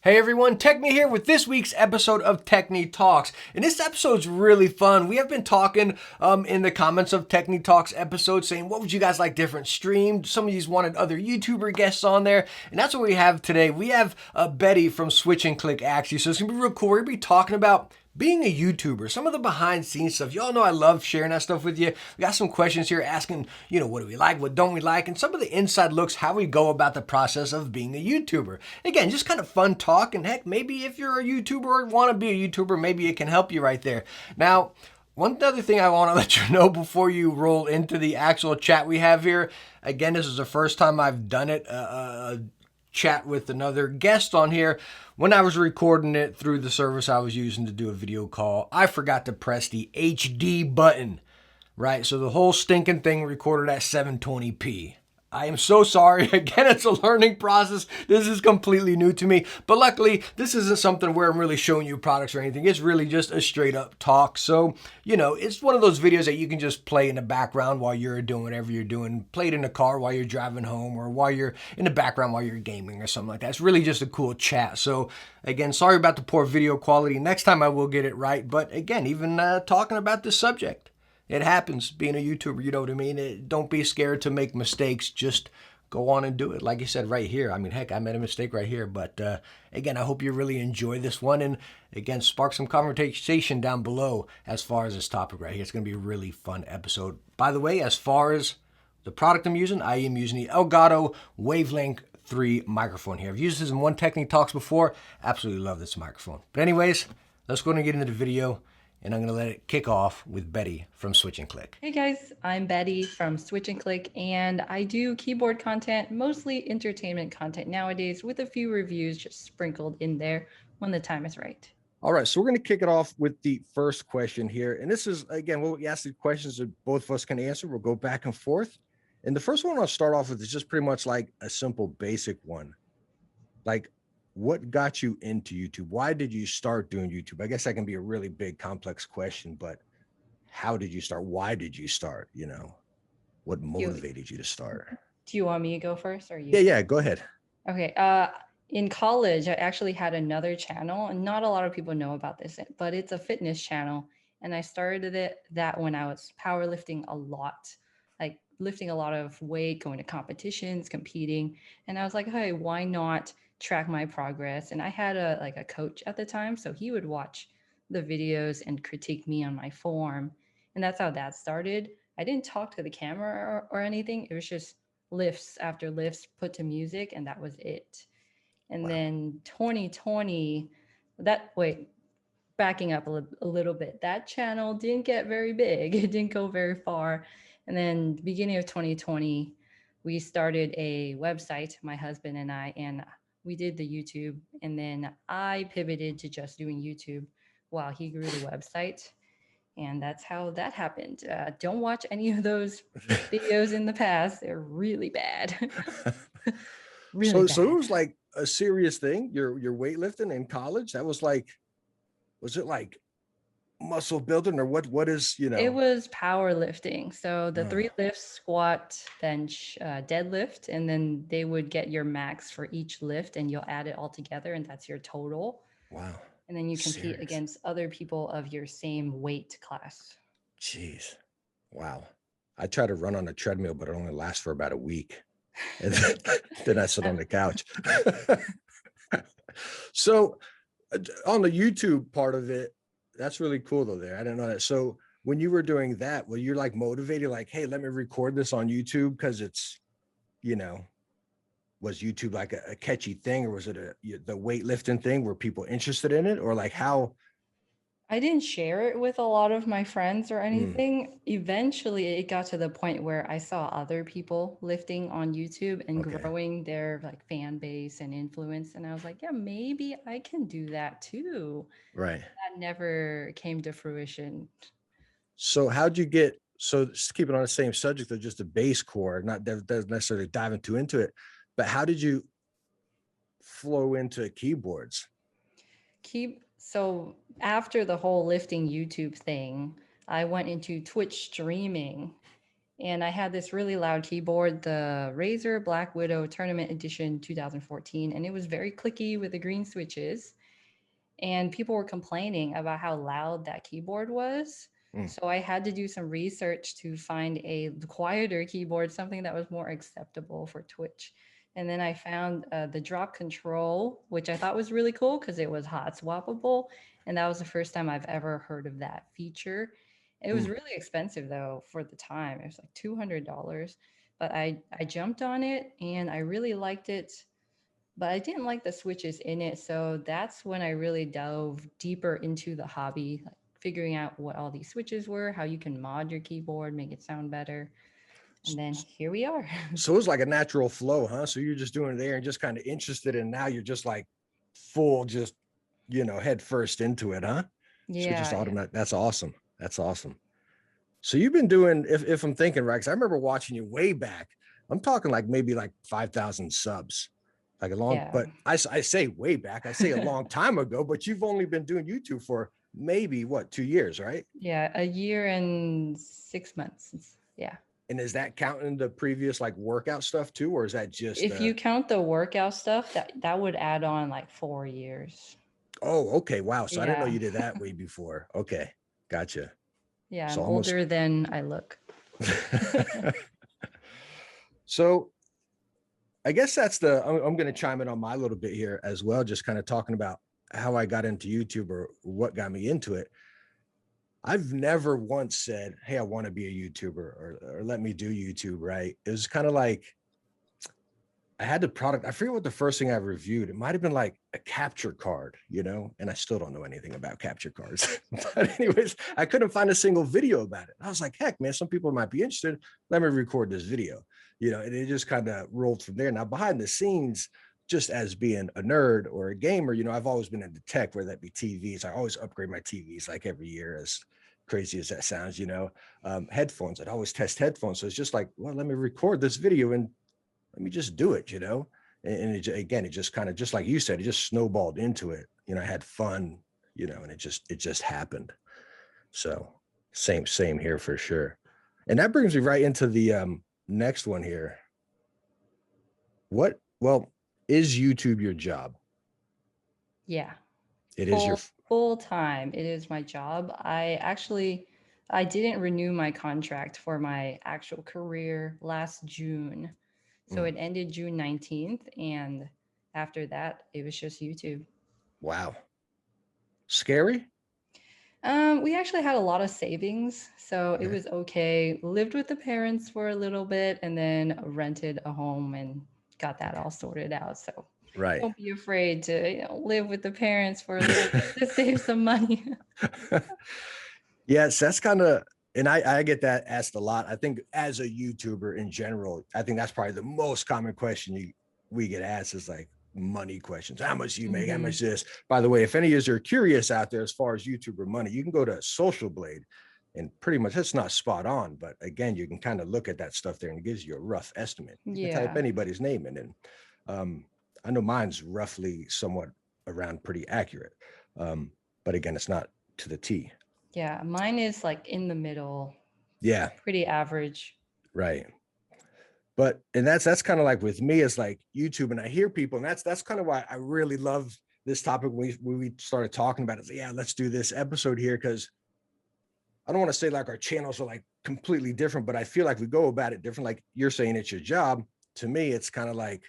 Hey everyone, Techne here with this week's episode of Techne Talks. And this episode's really fun. We have been talking in the comments of Techne Talks episode saying, what would you guys like different streamed? Some of you wanted other YouTuber guests on there. And that's what we have today. We have Betty from Switch and Click actually. So it's going to be real cool. We're going to be talking about being a YouTuber, some of the behind scenes stuff. Y'all know I love sharing that stuff with you. We got some questions here asking, what do we like, what don't we like, and some of the inside looks, how we go about the process of being a YouTuber. Again, just kind of fun talk, and heck, maybe if you're a YouTuber or want to be a YouTuber, maybe it can help you right there. Now, one other thing I want to let you know before you roll into the actual chat we have here. Again, this is the first time I've done it, chat with another guest on here. When I was recording it through the service I was using to do a video call, I forgot to press the HD button, right? So the whole stinking thing recorded at 720p. I am so sorry. Again, it's a learning process. This is completely new to me. But luckily, this isn't something where I'm really showing you products or anything. It's really just a straight up talk. So, it's one of those videos that you can just play in the background while you're doing whatever you're doing. Play it in the car while you're driving home or while you're in the background while you're gaming or something like that. It's really just a cool chat. So, again, sorry about the poor video quality. Next time I will get it right. But again, even talking about this subject. It happens being a YouTuber, you know what I mean? Don't be scared to make mistakes. Just go on and do it. Like you said, right here. I mean, heck, I made a mistake right here. But again, I hope you really enjoy this one. And again, spark some conversation down below as far as this topic right here. It's going to be a really fun episode. By the way, as far as the product I'm using, I am using the Elgato Wavelength 3 microphone here. I've used this in one Techne Talks before. Absolutely love this microphone. But anyways, let's go and get into the video. And I'm going to let it kick off with Betty from Switch and Click. Hey guys, I'm Betty from Switch and Click, and I do keyboard content, mostly entertainment content nowadays, with a few reviews just sprinkled in there when the time is right. All right, so we're going to kick it off with the first question here. And this is, again, we'll ask the questions that both of us can answer. We'll go back and forth. And the first one I'll start off with is just pretty much like a simple, basic one. Like, what got you into YouTube? Why did you start doing YouTube? I guess that can be a really big, complex question, but how did you start? Why did you start? What motivated you to start? Do you want me to go first or you? Yeah, go ahead. Okay. In college, I actually had another channel, and not a lot of people know about this, but it's a fitness channel. And I started that when I was powerlifting a lot, like lifting a lot of weight, going to competitions, competing. And I was like, hey, why not track my progress? And I had a coach at the time, so he would watch the videos and critique me on my form. And that's how that started. I didn't talk to the camera or anything. It was just lifts after lifts put to music, and that was it. And Wow. then 2020, backing up a little bit, that channel didn't get very big. It didn't go very far. And then beginning of 2020, we started a website, my husband and I, and we did the YouTube. And then I pivoted to just doing YouTube while he grew the website. And that's how that happened. Don't watch any of those videos in the past. They're really bad. Really So it bad. was like a serious thing. You're weightlifting in college. That was like, was it like muscle building or what is, It was powerlifting. So the three Oh, lifts, squat, bench, deadlift, and then they would get your max for each lift and you'll add it all together and that's your total. wow. And then you compete Serious. against other people of your same weight class. Jeez. Wow. I try to run on a treadmill, but it only lasts for about a week. And then I sit on the couch. So on the YouTube part of it, that's really cool though there. I didn't know that. So when you were doing that, were you like motivated, like, hey, let me record this on YouTube because it's, you know, was YouTube like a catchy thing, or was it the weightlifting thing? Were people interested in it, or like how? I didn't share it with a lot of my friends or Mm, anything. Eventually, it got to the point where I saw other people lifting on YouTube and okay, growing their like fan base and influence, and I was like, yeah, maybe I can do that too. right. That never came to fruition. So how'd you get? So just keep it on the same subject of just the base core, not that doesn't necessarily diving too into it, but how did you flow into keyboards? Keep so after the whole lifting YouTube thing, I went into Twitch streaming And I had this really loud keyboard, the Razer Black Widow Tournament Edition 2014, and it was very clicky with the green switches. And people were complaining about how loud that keyboard was. Mm. So I had to do some research to find a quieter keyboard, something that was more acceptable for Twitch. And then I found the drop control, which I thought was really cool because it was hot swappable. And that was the first time I've ever heard of that feature. It was Mm. really expensive though for the time. It was like $200. But I jumped on it and I really liked it, but I didn't like the switches in it. So that's when I really dove deeper into the hobby, like figuring out what all these switches were, how you can mod your keyboard, make it sound better. And then here we are. So it was like a natural flow, huh? So you're just doing it there and just kind of interested, and now you're just like full, just, head first into it, huh? So just Yeah, yeah, automatic. That's awesome. That's awesome. So you've been doing, if I'm thinking right, because I remember watching you way back. I'm talking like maybe like 5,000 subs, like a long, yeah. but I say way back, I say a long time ago, but you've only been doing YouTube for maybe what, 2 years, right? Yeah, a year and 6 months. Yeah. And is that counting the previous like workout stuff too, or is that just If you count the workout stuff, that would add on like 4 years. oh, okay, wow. So I didn't know Yeah. you did that way before. Okay, gotcha. Yeah, So I'm almost. older than I look. So I guess that's I'm going to chime in on my little bit here as well, just kind of talking about how I got into YouTube or what got me into it. I've never once said, hey, I want to be a YouTuber or let me do YouTube, right? It was kind of like I had the product. I forget what the first thing I reviewed. It might have been like a capture card, and I still don't know anything about capture cards. But anyways, I couldn't find a single video about it. I was like, heck, man, some people might be interested. Let me record this video, and it just kind of rolled from there. Now, behind the scenes, just as being a nerd or a gamer, I've always been into tech, whether that be TVs. I always upgrade my TVs like every year, as crazy as that sounds, headphones. I'd always test headphones. So it's just like, well, let me record this video and let me just do it, and again, it just kind of, just like you said, it just snowballed into it. I had fun, and it just happened. So same here for sure. And that brings me right into the next one here. Well, is YouTube your job? Yeah. It is your Full time. It is my job. I didn't renew my contract for my actual career last June. So it ended June 19th, and after that it was just YouTube. Wow. Scary? We actually had a lot of savings, so it Okay. was okay. Lived with the parents for a little bit and then rented a home and got that all sorted out. So Right. don't be afraid to, live with the parents for a little bit to save some money. Yes, that's kind of, and I get that asked a lot. I think as a YouTuber in general, I think that's probably the most common question we get asked is like money questions. How much do you make? How much this? By the way, if any of you are curious out there as far as YouTuber money, you can go to Social Blade, and pretty much that's not spot on, but again, you can kind of look at that stuff there and it gives you a rough estimate. You can type Yeah. anybody's name in, and I know mine's roughly somewhat around pretty accurate, but again, it's not to the T. Yeah. Mine is like in the middle, Yeah, pretty average. right. And that's kind of like with me, it's like YouTube, and I hear people, and that's kind of why I really love this topic when we started talking about it. Like, yeah, let's do this episode here, because I don't want to say like our channels are like completely different, but I feel like we go about it different. Like you're saying, it's your job. To me, it's kind of like,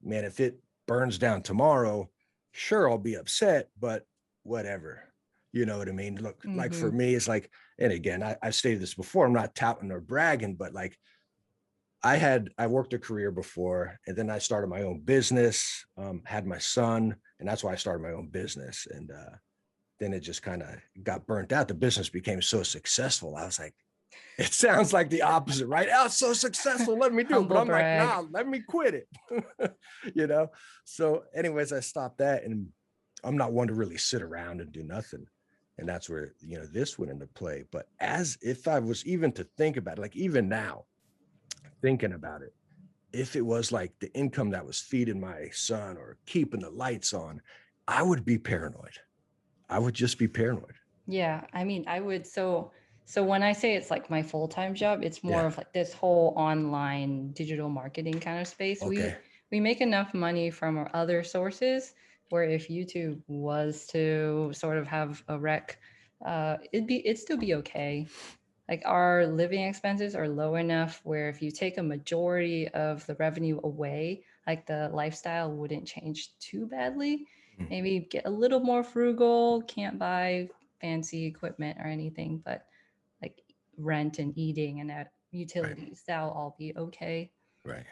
man, if it burns down tomorrow, sure, I'll be upset, but whatever. You know what I mean? Look, like for me, it's like, and again, I've stated this before, I'm not touting or bragging, but like I worked a career before, and then I started my own business, had my son, and that's why I started my own business. And then it just kind of got burnt out. The business became so successful. I was like, it sounds like the opposite, right? Oh, it's so successful. Let me do it. But Humble I'm like, brag. nah, let me quit it. So anyways, I stopped that, and I'm not one to really sit around and do nothing. And that's where, this went into play. But as if I was even to think about it, like even now, thinking about it, if it was like the income that was feeding my son or keeping the lights on, I would be paranoid. I would just be paranoid. Yeah, I mean, I would. So So when I say it's like my full-time job, it's more Yeah. of like this whole online digital marketing kind of space. Okay. We make enough money from our other sources where if YouTube was to sort of have a wreck, it'd still be okay. Like our living expenses are low enough where if you take a majority of the revenue away, like the lifestyle wouldn't change too badly. Mm. Maybe get a little more frugal, can't buy fancy equipment or anything, but like rent and eating and Right. utilities, that'll all be okay. Right.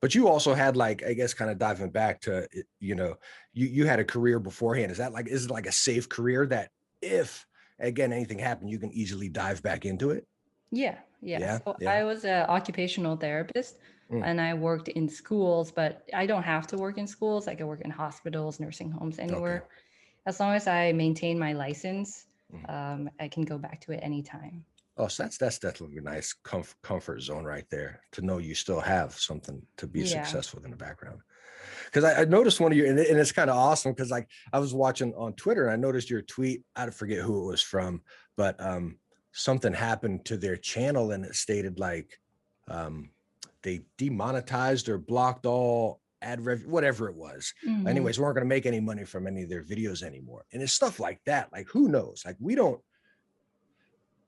But you also had like, I guess, kind of diving back to, you had a career beforehand. Is it like a safe career that if again anything happened, you can easily dive back into it? Yeah, yeah. Yeah. So Yeah. I was an occupational therapist Mm. and I worked in schools, but I don't have to work in schools. I can work in hospitals, nursing homes, Okay. anywhere. As long as I maintain my license, Mm. I can go back to it anytime. Oh, so that's definitely a nice comfort zone right there to know you still have something to be Yeah. successful in the background. Because I noticed one of your, and it's kind of awesome because like I was watching on Twitter and I noticed your tweet. I forget who it was from, but something happened to their channel and it stated like um, they demonetized or blocked all whatever it was. Hmm. Anyways, we weren't going to make any money from any of their videos anymore. And it's stuff like that. Like who knows? Like we don't.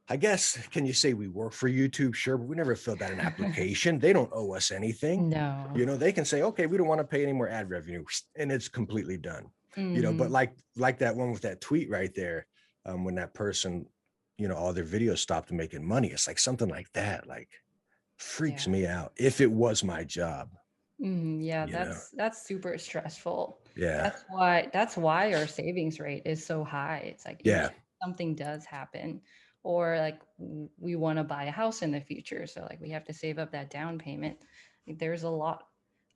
I guess, can you say we work for YouTube? Sure, but we never filled out an application. They don't owe us anything. No. They can say, okay, we don't want to pay any more ad revenue, and it's completely done. But Hmm. like that one with that tweet right there, when that person, all their videos stopped making money. It's like something like that, like freaks Yeah. me out. If it was my job, Yeah, you know, that's super stressful. yeah, That's why our savings rate is so high. It's like in yeah, case something does happen, or like we want to buy a house in the future, so like we have to save up that down payment. Like, there's a lot.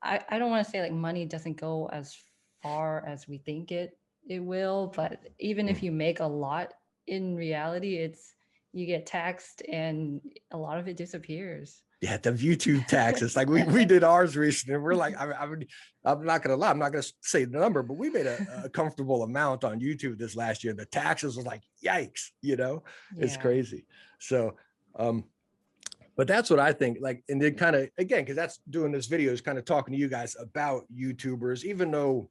I don't want to say like money doesn't go as far as we think it will, but even mm. if you make a lot, in reality, it's you get taxed and a lot of it disappears. Yeah, the YouTube tax. It's like we did ours recently. And we're like, I'm not gonna lie, I'm not gonna say the number, but we made a comfortable amount on YouTube this last year. The taxes was like, yikes, it's Yeah. crazy. So, um, but that's what I think. Like, and then kind of again, because that's doing this video is kind of talking to you guys about YouTubers, even though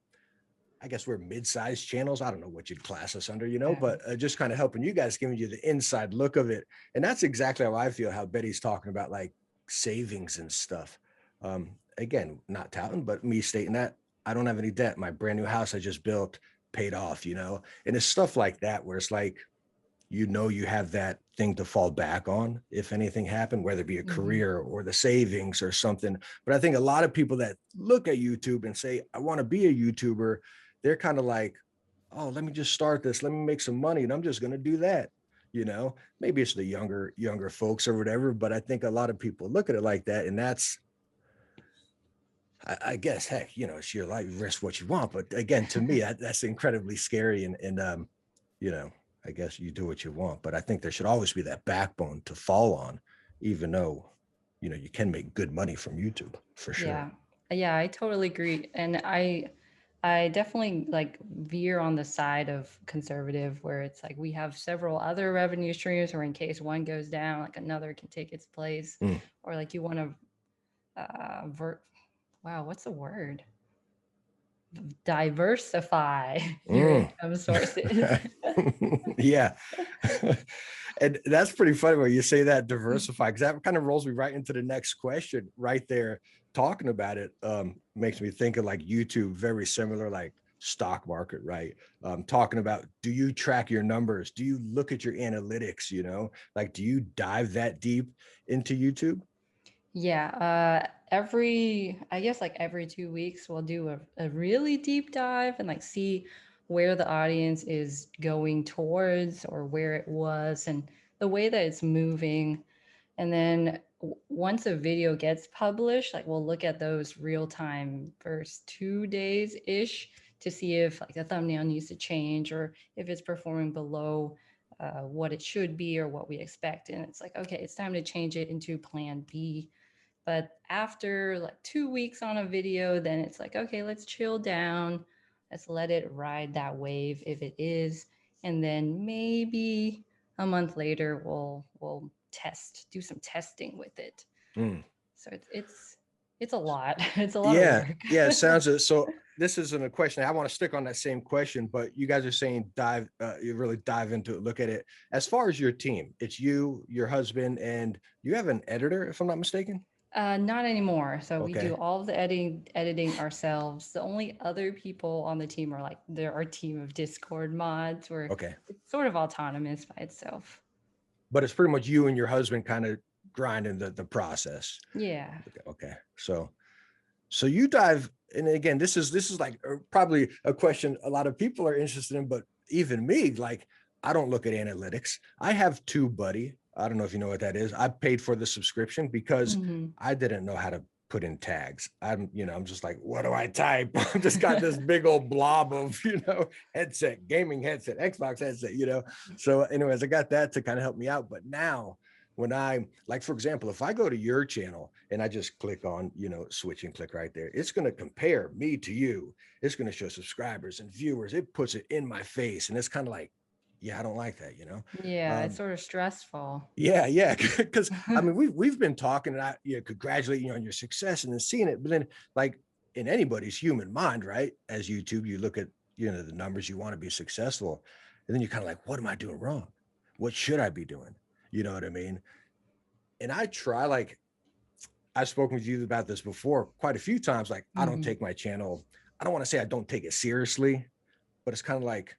I guess we're mid-sized channels. I don't know what you'd class us under, Yeah. but just kind of helping you guys, giving you the inside look of it. And that's exactly how I feel, how Betty's talking about like savings and stuff. Again, not touting, but me stating that I don't have any debt. My brand new house I just built paid off, and it's stuff like that where it's like, you have that thing to fall back on if anything happened, whether it be a Hmm. career or the savings or something. But I think a lot of people that look at YouTube and say, I want to be a YouTuber, they're kind of like, oh, let me just start this. Let me make some money. And I'm just going to do that. Maybe it's the younger folks or whatever. But I think a lot of people look at it like that. And that's, I guess, heck, it's your life, you risk what you want. But again, to me, that's incredibly scary. And you know, I guess you do what you want. But I think there should always be that backbone to fall on, even though, you can make good money from YouTube for sure. Yeah. Yeah, I totally agree. And I definitely like veer on the side of conservative where it's like we have several other revenue streams or in case one goes down, like another can take its place. Mm, Or like you want to wow, what's the word? Diversify your mm. income sources. Yeah. And that's pretty funny when you say that, diversify, because that kind of rolls me right into the next question right there. Talking about it makes me think of like YouTube, very similar, like stock market, right? Talking about, do you track your numbers? Do you look at your analytics? Like, do you dive that deep into YouTube? Yeah, I guess like every 2 weeks, we'll do a really deep dive and like see where the audience is going towards or where it was and the way that it's moving. And then once a video gets published, like we'll look at those real time first 2 days ish to see if like the thumbnail needs to change or if it's performing below what it should be or what we expect. And it's like, okay, it's time to change it into plan B. But after like 2 weeks on a video, then it's like, okay, let's chill down. Let's let it ride that wave if it is. And then maybe a month later, we'll do some testing with it. Mm. So it's a lot. It's a lot of Yeah, work. yeah, it sounds so. This isn't a question. I want to stick on that same question, but you guys are saying you really dive into it, look at it. As far as your team, it's you, your husband, and you have an editor, if I'm not mistaken. Not anymore. So we do Okay, all of the editing ourselves. The only other people on the team are like there are team of Discord mods where okay, it's sort of autonomous by itself. but it's pretty much you and your husband kind of grinding the process. Yeah. Okay, okay. So you dive, and again, this is like probably a question a lot of people are interested in, but even me, like I don't look at analytics. I have TubeBuddy. I don't know if you know what that is. I paid for the subscription because Hmm. I didn't know how to put in tags. I'm just like, what do I type? I've just got this big old blob of, headset, gaming headset, Xbox headset. So anyways, I got that to kind of help me out. But now when I like, for example, if I go to your channel and I just click on, switch and click right there, it's going to compare me to you. It's going to show subscribers and viewers. It puts it in my face. And it's kind of like, yeah, I don't like that. Yeah, it's Um, sort of stressful. yeah, yeah. Because I mean, we've been talking and I congratulate you on your success and then seeing it. But then like in anybody's human mind, right? As YouTube, you look at, the numbers, you want to be successful. And then you're kind of like, what am I doing wrong? What should I be doing? You know what I mean? And I try, like, I've spoken with you about this before quite a few times. Like, I don't Hmm. take my channel, I don't want to say I don't take it seriously, but it's kind of like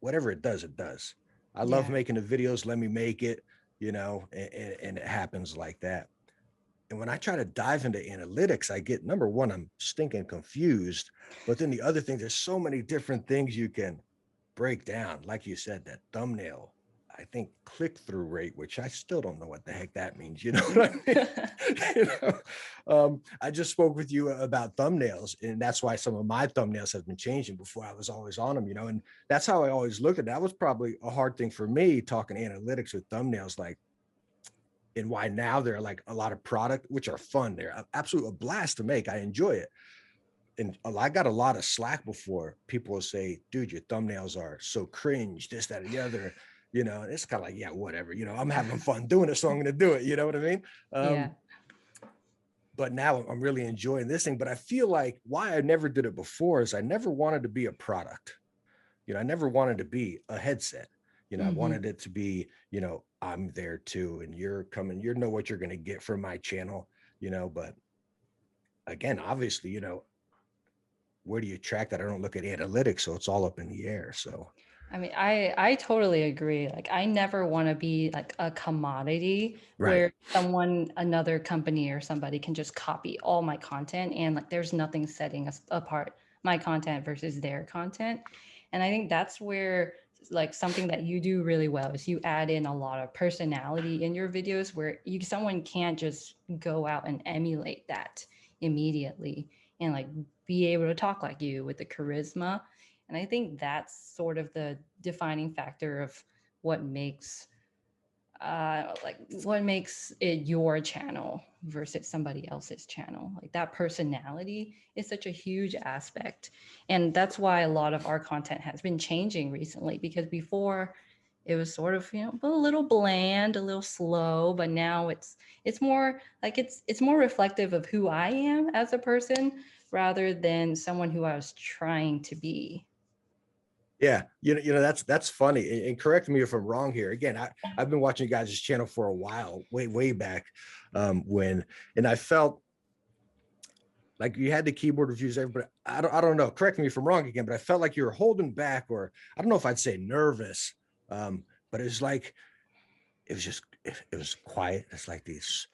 whatever it does, it does. I love Yeah. making the videos. Let me make it, and it happens like that. And when I try to dive into analytics, I get number one, I'm stinking confused. But then the other thing, there's so many different things you can break down. Like you said, that thumbnail, I think click-through rate, which I still don't know what the heck that means. You know what I mean? you know, I just spoke with you about thumbnails, and that's why some of my thumbnails have been changing. Before I was always on them, and that's how I always looked at it. That was probably a hard thing for me talking analytics with thumbnails, like, and why now there are like a lot of product, which are fun. They're absolute a blast to make. I enjoy it. And I got a lot of slack before. People will say, dude, your thumbnails are so cringe, this, that, or the other. And it's kind of like, yeah, whatever. I'm having fun doing it, so I'm going to do it. You know what I mean? Yeah. But now I'm really enjoying this thing. But I feel like why I never did it before is I never wanted to be a product. I never wanted to be a headset. I Hmm. wanted it to be, I'm there too, and you're coming, you know what you're going to get from my channel, but again, obviously, where do you track that? I don't look at analytics, so it's all up in the air. So, I mean, I totally agree. Like, I never want to be like a commodity right. where another company or somebody can just copy all my content and like there's nothing setting us apart my content versus their content. And I think that's where like something that you do really well is you add in a lot of personality in your videos where someone can't just go out and emulate that immediately and like be able to talk like you with the charisma. And I think that's sort of the defining factor of what makes what makes it your channel versus somebody else's channel. Like that personality is such a huge aspect. And that's why a lot of our content has been changing recently because before it was sort of, a little bland, a little slow, but now it's more like it's more reflective of who I am as a person rather than someone who I was trying to be. Yeah, that's funny. And correct me if I'm wrong here. Again, I've been watching you guys' channel for a while, way back, when, and I felt like you had the keyboard reviews, everybody. I don't know. Correct me if I'm wrong again, but I felt like you were holding back, or I don't know if I'd say nervous, but it's like it was quiet. It's like these,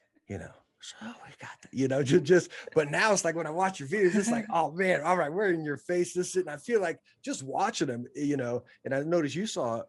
so we got just but now it's like when I watch your videos, it's like, oh man, all right, we're in your face. This and I feel like just watching them, and I noticed you saw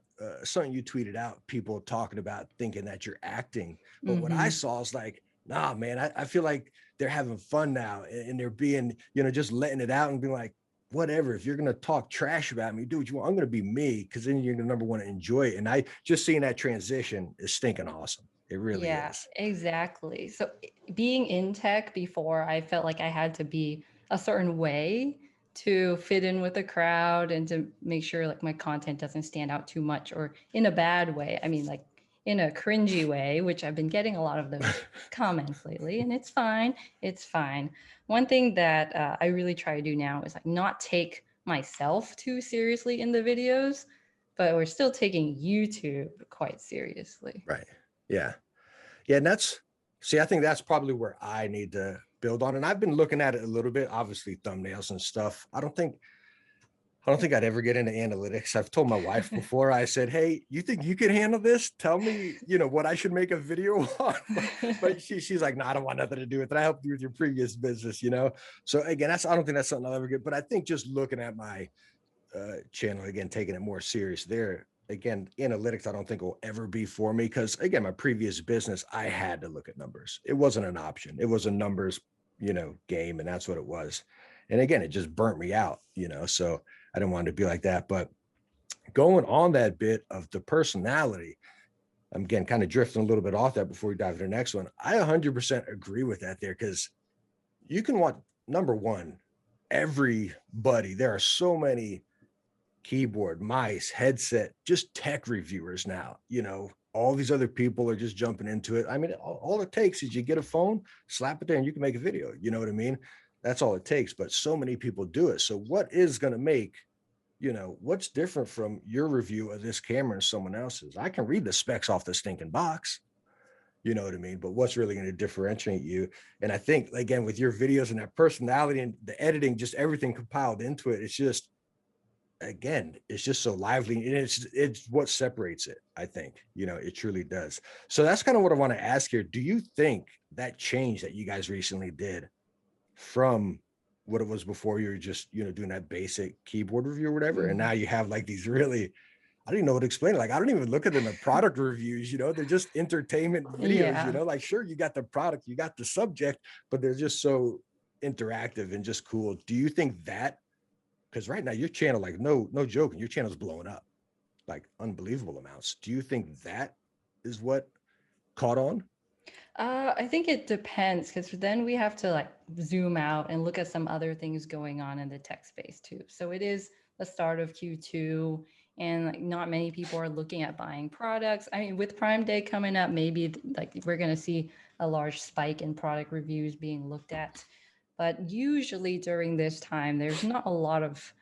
something you tweeted out, people talking about thinking that you're acting. But what I Hmm. saw is like, nah, man, I feel like they're having fun now and they're being, just letting it out and being like, whatever, if you're going to talk trash about me, do what you want. I'm going to be me, because then you're going to number one enjoy it. And I just seeing that transition is stinking awesome. It really Yeah, is. exactly. So being in tech before, I felt like I had to be a certain way to fit in with the crowd and to make sure like my content doesn't stand out too much or in a bad way. I mean, like in a cringy way, which I've been getting a lot of those comments lately, and it's fine. It's fine. One thing that I really try to do now is like not take myself too seriously in the videos, but we're still taking YouTube quite seriously. Right. Yeah. Yeah. And see, I think that's probably where I need to build on. And I've been looking at it a little bit, obviously thumbnails and stuff. I don't think I'd ever get into analytics. I've told my wife before, I said, hey, you think you can handle this? Tell me, what I should make a video on. But she's like, no, I don't want nothing to do with it. I helped you with your previous business, So again, I don't think that's something I'll ever get. But I think just looking at my channel, again, taking it more serious there, again, analytics, I don't think will ever be for me. Because again, my previous business, I had to look at numbers. It wasn't an option. It was a numbers, game. And that's what it was. And again, it just burnt me out, so I didn't want it to be like that. But going on that bit of the personality, I'm again kind of drifting a little bit off that before we dive into the next one. I 100% agree with that there, because you can want, number one, everybody. There are so many keyboard, mice, headset, just tech reviewers now, all these other people are just jumping into it. I mean, all it takes is you get a phone, slap it there, and you can make a video. You know what I mean? That's all it takes. But so many people do it. So what is going to make, what's different from your review of this camera and someone else's? I can read the specs off the stinking box. You know what I mean? But what's really going to differentiate you? And I think, again, with your videos and that personality and the editing, just everything compiled into it, it's just, again, it's just so lively, and it's what separates it. I think, it truly does. So that's kind of what I want to ask here. Do you think that change that you guys recently did from what it was before, you were just, doing that basic keyboard review or whatever, and now you have like these really, I don't even know what to explain it. Like, I don't even look at them as product reviews, they're just entertainment videos, Yeah. like, sure, you got the product, you got the subject, but they're just so interactive and just cool. Do you think that, because right now your channel, like, no joking, your channel's blowing up like unbelievable amounts. Do you think that is what caught on? I think it depends because then we have to like zoom out and look at some other things going on in the tech space too. So it is the start of Q2 and like not many people are looking at buying products. I mean, with Prime Day coming up, maybe like we're going to see a large spike in product reviews being looked at. But usually during this time, there's not a lot of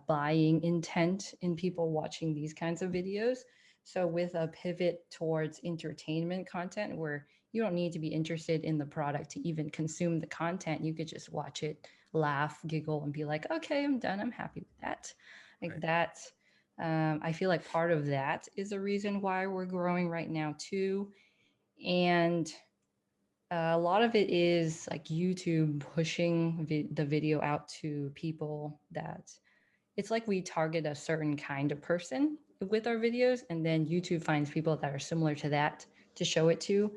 buying intent in people watching these kinds of videos. So with a pivot towards entertainment content where you don't need to be interested in the product to even consume the content. You could just watch it, laugh, giggle, and be like, okay, I'm done. I'm happy with that. Like Right. that. I feel like part of that is a reason why we're growing right now too. And a lot of it is like YouTube pushing the video out to people that it's like we target a certain kind of person with our videos, and then YouTube finds people that are similar to that to show it to.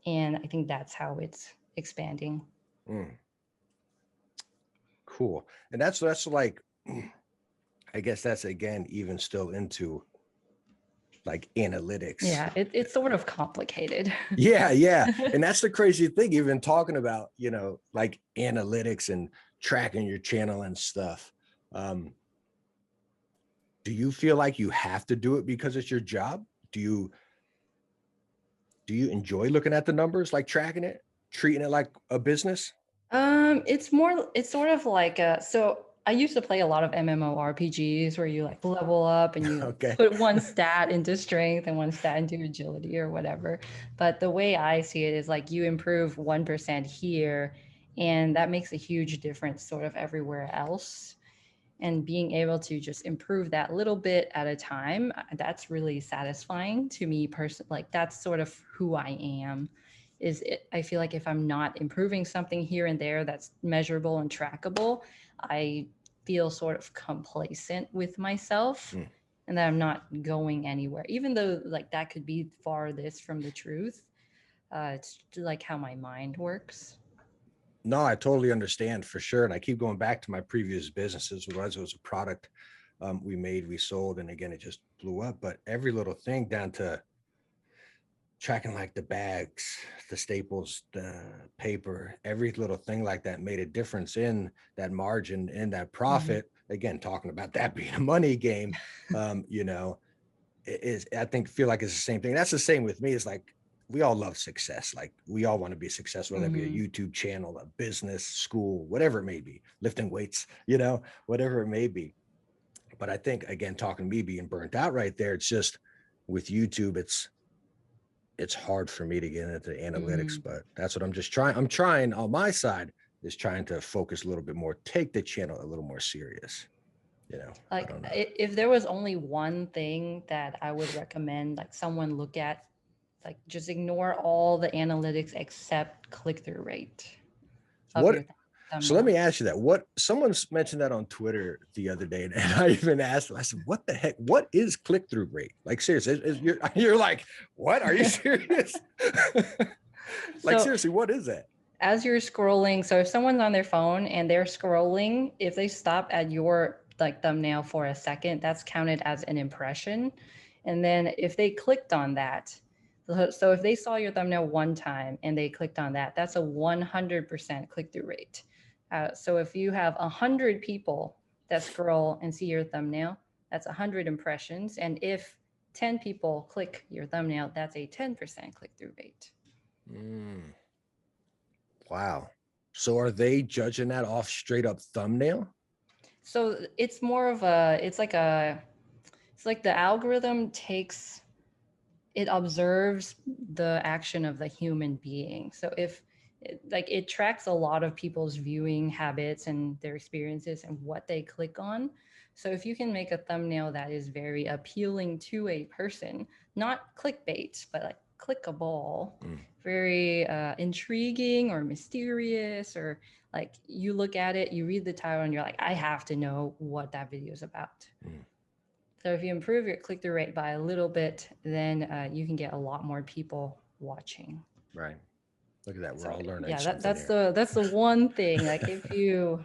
And I think that's how it's expanding. Mm, cool. And that's like, I guess that's, again, even still into like analytics. Yeah, it's sort of complicated. Yeah. And that's the crazy thing, even talking about, like analytics and tracking your channel and stuff. Do you feel like you have to do it because it's your job? Do you enjoy looking at the numbers, like tracking it, treating it like a business? It's sort of like so I used to play a lot of MMORPGs where you like level up and you Okay. put one stat into strength and one stat into agility or whatever. But the way I see it is like you improve 1% here, and that makes a huge difference sort of everywhere else. And being able to just improve that little bit at a time, that's really satisfying to me personally. Like that's sort of who I am. I feel like if I'm not improving something here and there that's measurable and trackable, I feel sort of complacent with myself Mm. and that I'm not going anywhere, even though like that could be farthest from the truth. It's like how my mind works. No, I totally understand for sure. And I keep going back to my previous businesses. It was a product we made, we sold, and again, it just blew up. But every little thing down to tracking like the bags, the staples, the paper, every little thing like that made a difference in that margin, in that Mhm. profit. Again, talking about that being a money game, you know, is I think feel like it's the same thing. That's the same with me. It's like we all love success. Like we all want to be successful, whether that be Mhm. a YouTube channel, a business, school, whatever it may be, lifting weights, you know, whatever it may be. But I think again, talking to me being burnt out right there, it's just with YouTube, it's hard for me to get into analytics, Mhm. but that's what I'm just trying. I'm trying on my side is trying to focus a little bit more, take the channel a little more serious. You know, I Like don't know. if there was only one thing that I would recommend, like someone look at, like just ignore all the analytics except click-through rate of What your So let thumbnail. me ask you that. What someone's mentioned that on Twitter the other day, and I even asked them. I said, "What the heck? What is click through rate? Like seriously, you're like, what? Are you serious? Like So seriously, what is that? as you're scrolling, so if someone's on their phone and they're scrolling, if they stop at your like thumbnail for a second, that's counted as an impression. And then if they clicked on that, so if they saw your thumbnail one time and they clicked on that, that's a 100% click through rate. So if you have 100 people that scroll and see your thumbnail, that's 100 impressions. And if 10 people click your thumbnail, that's a 10% click through rate. Mm, wow. So are they judging that off straight up thumbnail? So it's like the algorithm takes, it observes the action of the human being. So if like it tracks a lot of people's viewing habits and their experiences and what they click on. So if you can make a thumbnail that is very appealing to a person, not clickbait, but like clickable, Mm, very intriguing or mysterious, or like you look at it, you read the title, and you're like, I have to know what that video is about. mm, So if you improve your click through rate by a little bit, then you can get a lot more people watching. right. Look at that. We're So all learning yeah, something here. that's the one thing. Like if you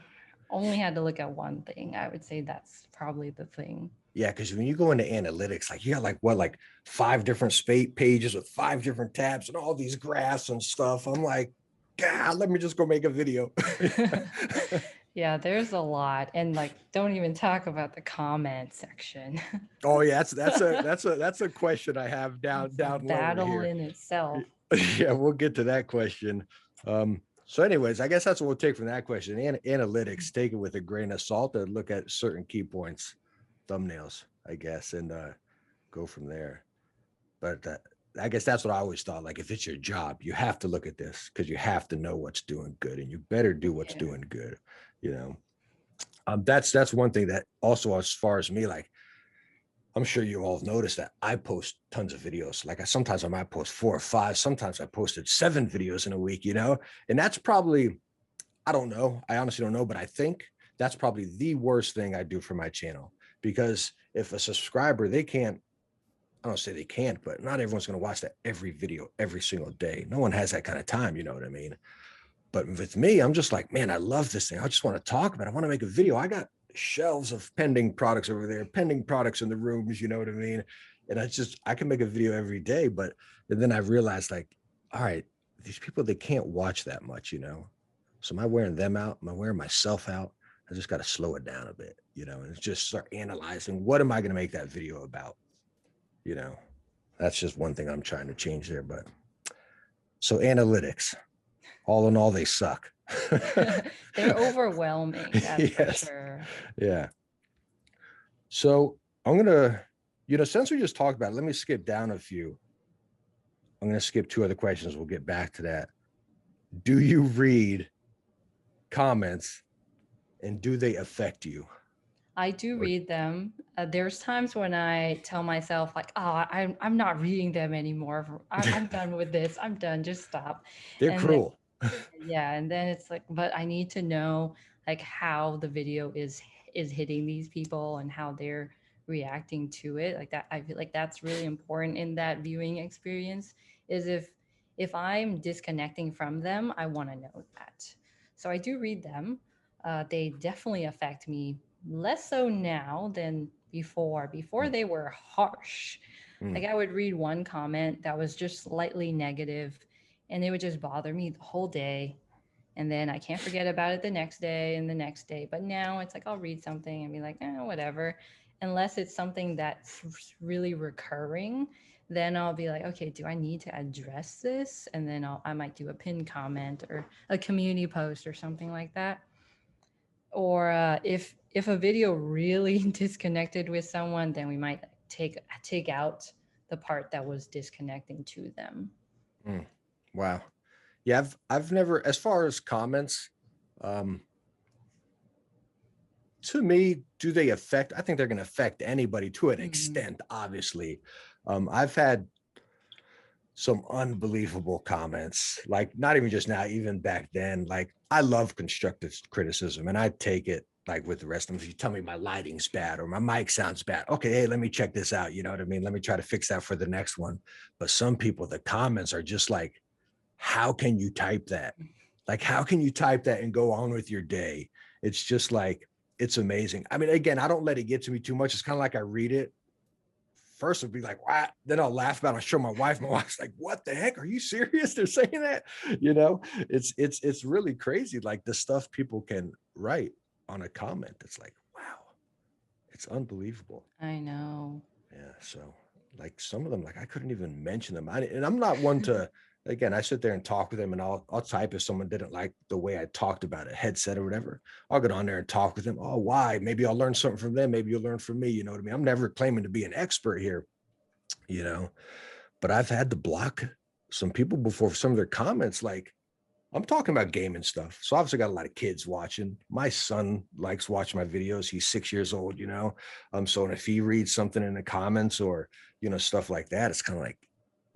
only had to look at one thing, I would say that's probably the thing. Yeah, because when you go into analytics, like you got like what, like five different pages with five different tabs and all these graphs and stuff. I'm like, God, let me just go make a video. Yeah, there's a lot, and like don't even talk about the comment section. Oh yeah, that's a question I have It's a down lower battle here. in itself. Yeah, we'll get to that question. So, anyways, I guess that's what we'll take from that question. Analytics, take it with a grain of salt and look at certain key points, thumbnails, I guess, and go from there. But I guess that's what I always thought. Like, if it's your job, you have to look at this because you have to know what's doing good, and you better do what's Yeah. doing good. You know, that's one thing that also, as far as me, like I'm sure you all have noticed that I post tons of videos. Like sometimes I might post 4 or 5. Sometimes I posted 7 videos in a week. You know, and that's probably, I don't know. I honestly don't know, but I think that's probably the worst thing I do for my channel because if a subscriber, they can't, I don't say they can't, but not everyone's going to watch that every video every single day. No one has that kind of time. You know what I mean? But with me, I'm just like, man, I love this thing. I just want to talk about it. I want to make a video. I got shelves of pending products over there, pending products in the rooms. You know what I mean? And I can make a video every day. But and then I realized, like, all right, these people, they can't watch that much, you know? So am I wearing them out? Am I wearing myself out? I just got to slow it down a bit, you know, and just start analyzing what am I going to make that video about? You know, that's just one thing I'm trying to change there. But so analytics, all in all, they suck. They're overwhelming, that's for Yes. sure. Yeah. So I'm gonna, since we just talked about it, let me skip down a few. I'm gonna skip 2 other questions. We'll get back to that. Do you read comments and do they affect you? I do Or read them. There's times when I tell myself like, "Oh, I'm not reading them anymore. I'm done with this. I'm done. Just stop." they're And then cruel. yeah, and then it's like, but I need to know like how the video is hitting these people and how they're reacting to it. Like that, I feel like that's really important in that viewing experience. Is if I'm disconnecting from them, I want to know that. So I do read them. They definitely affect me less so now than before they were harsh. Mm. Like I would read one comment that was just slightly negative and it would just bother me the whole day. And then I can't forget about it the next day and the next day. But now it's like I'll read something and be like, whatever. Unless it's something that's really recurring, then I'll be like, okay, do I need to address this? And then I might do a pinned comment or a community post or something like that. Or if a video really disconnected with someone, then we might take out the part that was disconnecting to them. Mm. Wow. Yeah, I've never, as far as comments, um, to me, do they affect? I think they're going to affect anybody to an Mhm. extent, obviously. I've had some unbelievable comments, like not even just now, even back then. Like, I love constructive criticism and I take it like with the rest of them. If you tell me my lighting's bad or my mic sounds bad, okay, hey, let me check this out. You know what I mean? Let me try to fix that for the next one. But some people, the comments are just like, how can you type that? Like, how can you type that and go on with your day? It's just like, it's amazing. I mean, again, I don't let it get to me too much. It's kind of like I read it. First, it'll be like, wow. Then I'll laugh about it. I'll show my wife. My wife's like, what the heck? Are you serious? They're saying that? You know, it's really crazy. Like the stuff people can write on a comment. It's like, wow, it's unbelievable. I know. Yeah. So like some of them, like I couldn't even mention them. And I'm not one to, again, I sit there and talk with them and I'll type if someone didn't like the way I talked about a headset or whatever. I'll get on there and talk with them. Oh, why? Maybe I'll learn something from them. Maybe you'll learn from me. You know what I mean? I'm never claiming to be an expert here, you know, but I've had to block some people before for some of their comments. Like, I'm talking about gaming stuff. So obviously got a lot of kids watching. My son likes watching my videos. He's 6 years old, you know. So if he reads something in the comments or, you know, stuff like that, it's kind of like,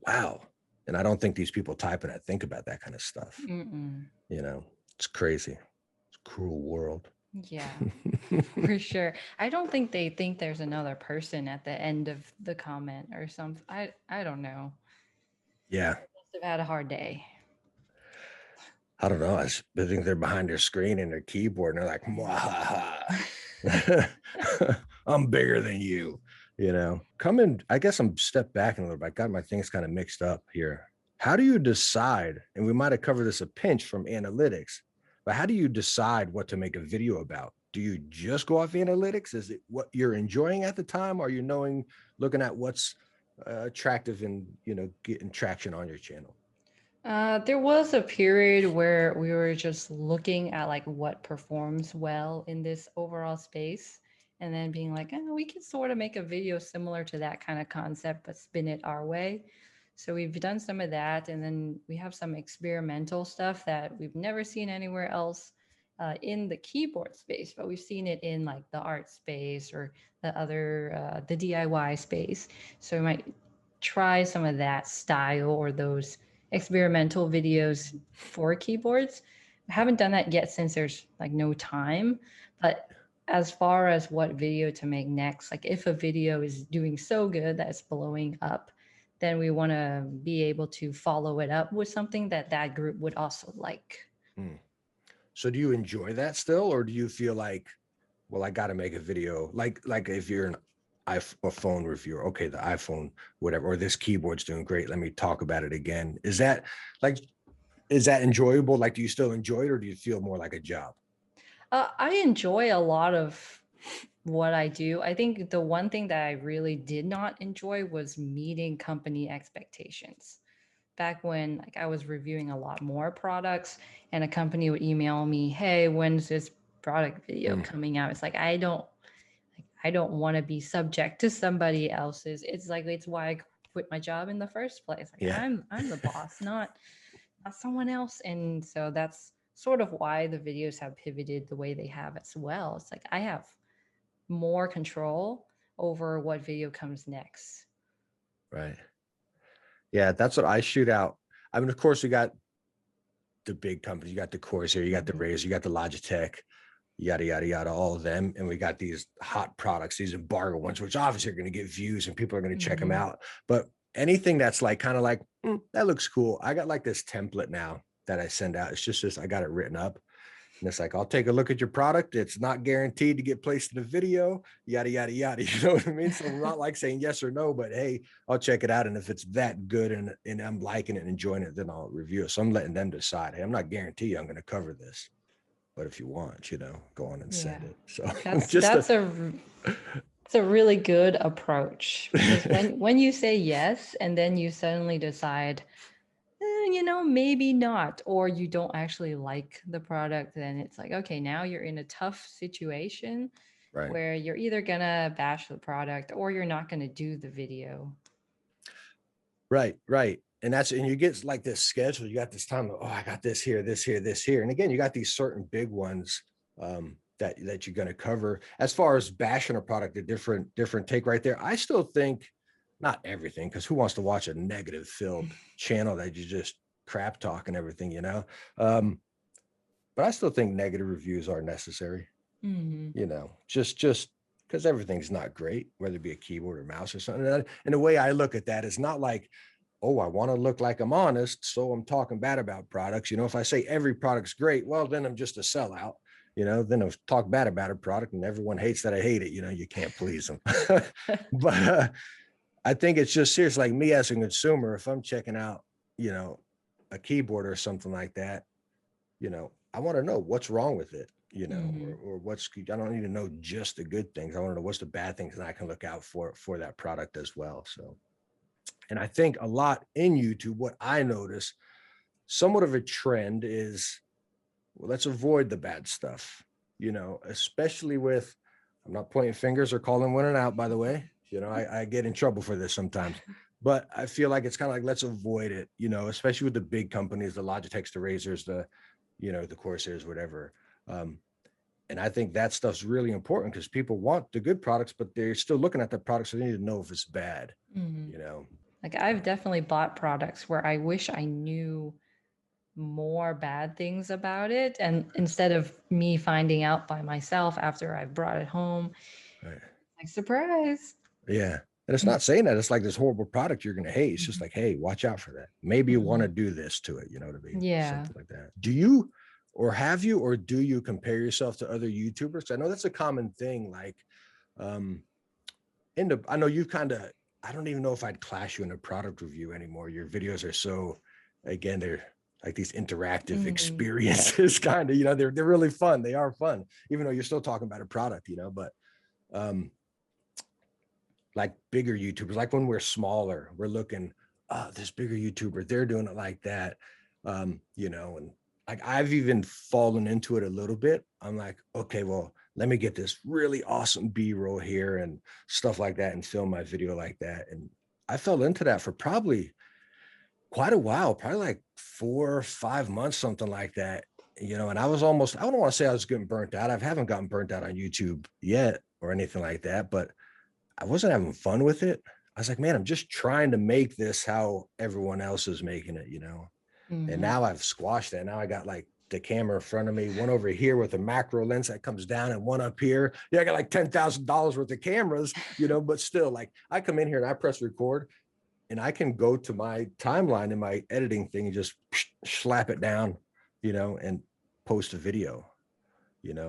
wow. And I don't think these people typing it think about that kind of stuff. Mm-mm. You know, it's crazy. It's a cruel world. Yeah, for sure. I don't think they think there's another person at the end of the comment or something. I don't know. Yeah. Must have had a hard day. I don't know. I think they're behind their screen and their keyboard and they're like, "Mwahaha. I'm bigger than you, you know. Coming, I guess I'm step back a little bit. I got my things kind of mixed up here. How do you decide? And we might have covered this a pinch from analytics, but how do you decide what to make a video about? Do you just go off analytics? Is it what you're enjoying at the time? Or are you looking at what's attractive and, you know, getting traction on your channel? There was a period where we were just looking at like what performs well in this overall space, and then being like, we can sort of make a video similar to that kind of concept, but spin it our way. So we've done some of that, and then we have some experimental stuff that we've never seen anywhere else in the keyboard space, but we've seen it in like the art space or the DIY space. So we might try some of that style or those experimental videos for keyboards. I haven't done that yet since there's like no time. But as far as what video to make next, like if a video is doing so good that it's blowing up, then we want to be able to follow it up with something that that group would also like. Hmm. So do you enjoy that still, or do you feel like, well, I got to make a video, like if you're a phone reviewer, okay, the iPhone, whatever, or this keyboard's doing great, let me talk about it again. Like, is that enjoyable? Like, do you still enjoy it, or do you feel more like a job? I enjoy a lot of what I do. I think the one thing that I really did not enjoy was meeting company expectations. Back when like I was reviewing a lot more products and a company would email me, "Hey, when's this product video Mm, coming out?" It's like I don't want to be subject to somebody else's. It's like it's why I quit my job in the first place. Like yeah, I'm the boss, not someone else. And so that's sort of why the videos have pivoted the way they have as well. It's like I have more control over what video comes next. right. Yeah, that's what I shoot out. I mean, of course, we got the big companies. You got the Corsair, you got the Mhm. Razer, you got the Logitech, yada yada yada, all of them, and we got these hot products, these embargo ones, which obviously are going to get views and people are going to check them Mhm. out. But anything that's like kind of like that looks cool. I got like this template now that I send out. It's just this. I got it written up, And it's like, I'll take a look at your product. It's not guaranteed to get placed in a video, yada, yada, yada. You know what I mean? So I'm not like saying yes or no, but hey, I'll check it out. And if it's that good and I'm liking it and enjoying it, then I'll review it. So I'm letting them decide. Hey, I'm not guaranteeing I'm going to cover this, but if you want, go on and Yeah. send it. So That's just that's a it's a really good approach, because when you say yes and then you suddenly decide, maybe not, or you don't actually like the product, then it's like, okay, now you're in a tough situation right. where you're either gonna bash the product or you're not gonna do the video. Right, right. And you get like this schedule, you got this time, oh, I got this here, this here, this here. And again, you got these certain big ones that you're going to cover. As far as bashing a product, a different take right there. I still think not everything, because who wants to watch a negative filled channel that you just crap talk and everything. But I still think negative reviews are necessary, just because everything's not great, whether it be a keyboard or mouse or something. And the way I look at that is not like, oh, I want to look like I'm honest, so I'm talking bad about products. If I say every product's great, well, then I'm just a sellout. Then I'll talk bad about a product and everyone hates that I hate it. You can't please them. But I think it's just serious. Like me as a consumer, if I'm checking out, a keyboard or something like that, I want to know what's wrong with it, or I don't need to know just the good things. I want to know what's the bad things, and I can look out for that product as well. So, and I think a lot in YouTube, what I notice, somewhat of a trend is, well, let's avoid the bad stuff, especially with, I'm not pointing fingers or calling one out, by the way. I get in trouble for this sometimes, but I feel like it's kind of like, let's avoid it, especially with the big companies, the Logitechs, the Razors, the Corsairs, whatever. And I think that stuff's really important because people want the good products, but they're still looking at the products, so they need to know if it's bad, you know. Like, I've definitely bought products where I wish I knew more bad things about it, and instead of me finding out by myself after I've brought it home, Right. like, surprise. Yeah. And it's not saying that it's like this horrible product you're going to hate. It's just Mhm. like, hey, watch out for that. Maybe you want to Mhm. do this to it. You know what I mean? Yeah. Something like that. Do you, or do you compare yourself to other YouTubers? I know that's a common thing. Like, I know you kind of, I don't even know if I'd class you in a product review anymore. Your videos are so, again, they're like these interactive Mhm. experiences, kind of, they're really fun. They are fun, even though you're still talking about a product, but, like bigger YouTubers, like when we're smaller, we're looking, this bigger YouTuber, they're doing it like that. And like I've even fallen into it a little bit. I'm like, okay, well, let me get this really awesome B-roll here and stuff like that and film my video like that. And I fell into that for probably quite a while, probably like 4 or 5 months, something like that. And I was almost, I don't want to say I was getting burnt out. I haven't gotten burnt out on YouTube yet or anything like that, but I wasn't having fun with it. I was like, man, I'm just trying to make this how everyone else is making it. And Mhm. now I've squashed that. Now I got like the camera in front of me, one over here with a macro lens that comes down and one up here. Yeah, I got like $10,000 worth of cameras, but still, like I come in here and I press record and I can go to my timeline in my editing thing and just slap it down, and post a video.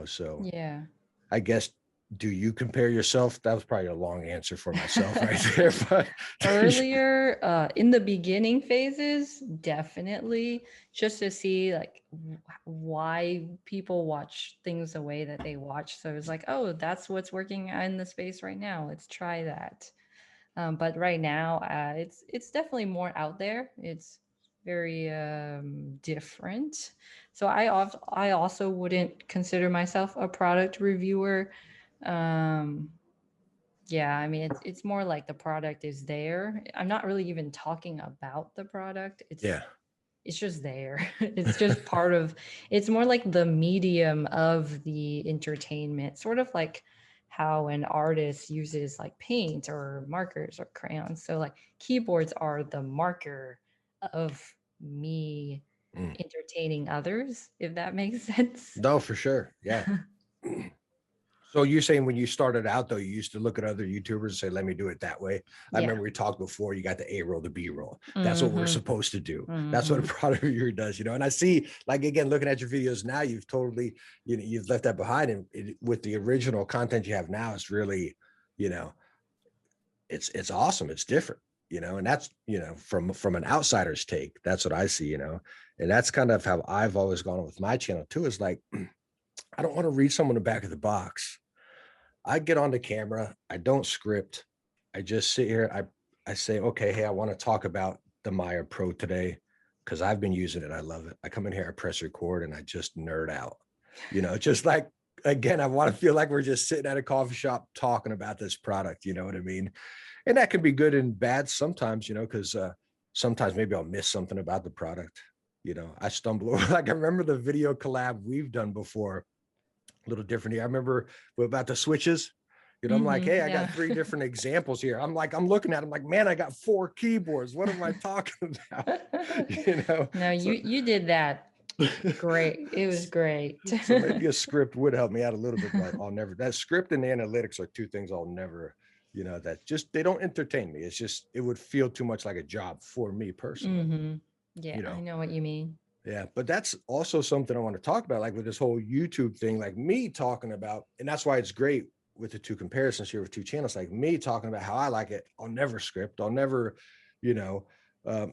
So Yeah. I guess, do you compare yourself? That was probably a long answer for myself right there. But Earlier, in the beginning phases, definitely, just to see like why people watch things the way that they watch. So it's like, oh, that's what's working in the space right now. Let's try that. But right now, it's definitely more out there. It's very different. So I also wouldn't consider myself a product reviewer. Um, yeah, I mean, it's more like the product is there. I'm not really even talking about the product. yeah, It's just there. It's just part of, it's more like the medium of the entertainment, sort of like how an artist uses like paint or markers or crayons. So like keyboards are the marker of me mm. entertaining others, if that makes sense. No, for sure. Yeah. So you're saying when you started out though, you used to look at other YouTubers and say, let me do it that way. I Yeah. remember we talked before, you got the A roll, the B roll. That's what we're Mm-hmm. supposed to do. That's what a Mm-hmm. product reviewer does, And I see, like, again, looking at your videos now, you've totally, you've left that behind. And with the original content you have now, it's really, you know, it's awesome. It's different, and that's, from an outsider's take, that's what I see, and that's kind of how I've always gone with my channel too, is like, I don't want to read someone the back of the box. I get on the camera. I don't script. I just sit here. I say, okay, hey, I want to talk about the Maya Pro today because I've been using it. I love it. I come in here, I press record, and I just nerd out. Just like, again, I want to feel like we're just sitting at a coffee shop talking about this product. You know what I mean? And that can be good and bad sometimes, because sometimes maybe I'll miss something about the product. I stumble over. Like I remember the video collab we've done before, a little different here. I remember about the switches. I'm like, hey, I got Yeah. 3 different examples here. I'm looking at them like, man, I got 4 keyboards. What am I talking about? No, So, you did that great. It was great. so maybe a script would help me out a little bit, but I'll never, that script and the analytics are 2 things I'll never, that just, they don't entertain me. It's just, it would feel too much like a job for me personally, Mm-hmm. Yeah, you I know? know what you mean. Yeah, but that's also something I want to talk about, like with this whole YouTube thing, like me talking about, and that's why it's great with the 2 comparisons here with 2 channels, like me talking about how I like it. I'll never script, I'll never, you know,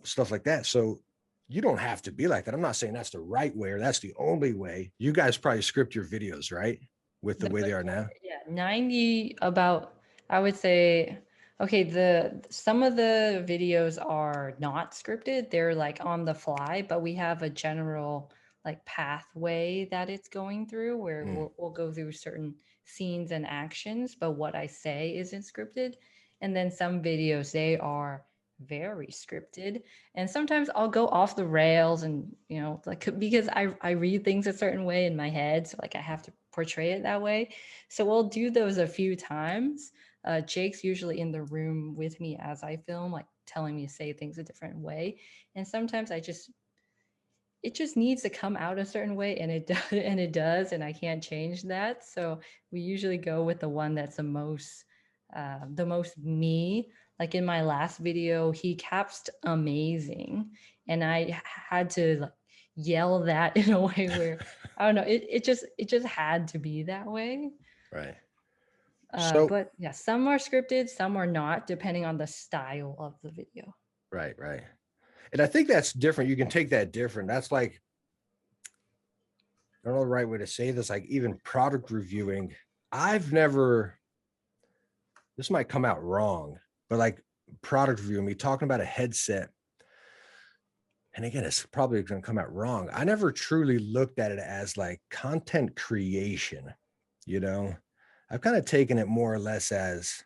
stuff like that. So you don't have to be like that. I'm not saying that's the right way or that's the only way. You guys probably script your videos, right? With the The way they are now. Yeah, 90 about, I would say, okay, some of the videos are not scripted. They're like on the fly, but we have a general like pathway that it's going through where Mm, we'll go through certain scenes and actions, but what I say isn't scripted. And then some videos, they are very scripted. And sometimes I'll go off the rails and, like because I read things a certain way in my head. So like I have to portray it that way. So we'll do those a few times. Jake's usually in the room with me as I film, like telling me to say things a different way. And sometimes it just needs to come out a certain way, and it does, and I can't change that. So we usually go with the one that's the most me. Like in my last video, he capsed amazing, and I had to like yell that in a way where I don't know. It just had to be that way. right. So, But yeah, some are scripted, some are not, depending on the style of the video. right, right. And I think that's different. You can take that different. That's like, I don't know the right way to say this, like even product reviewing. I've never, this might come out wrong, but like product reviewing, me talking about a headset. And again, it's probably going to come out wrong. I never truly looked at it as like content creation, you know? I've kind of taken it more or less as,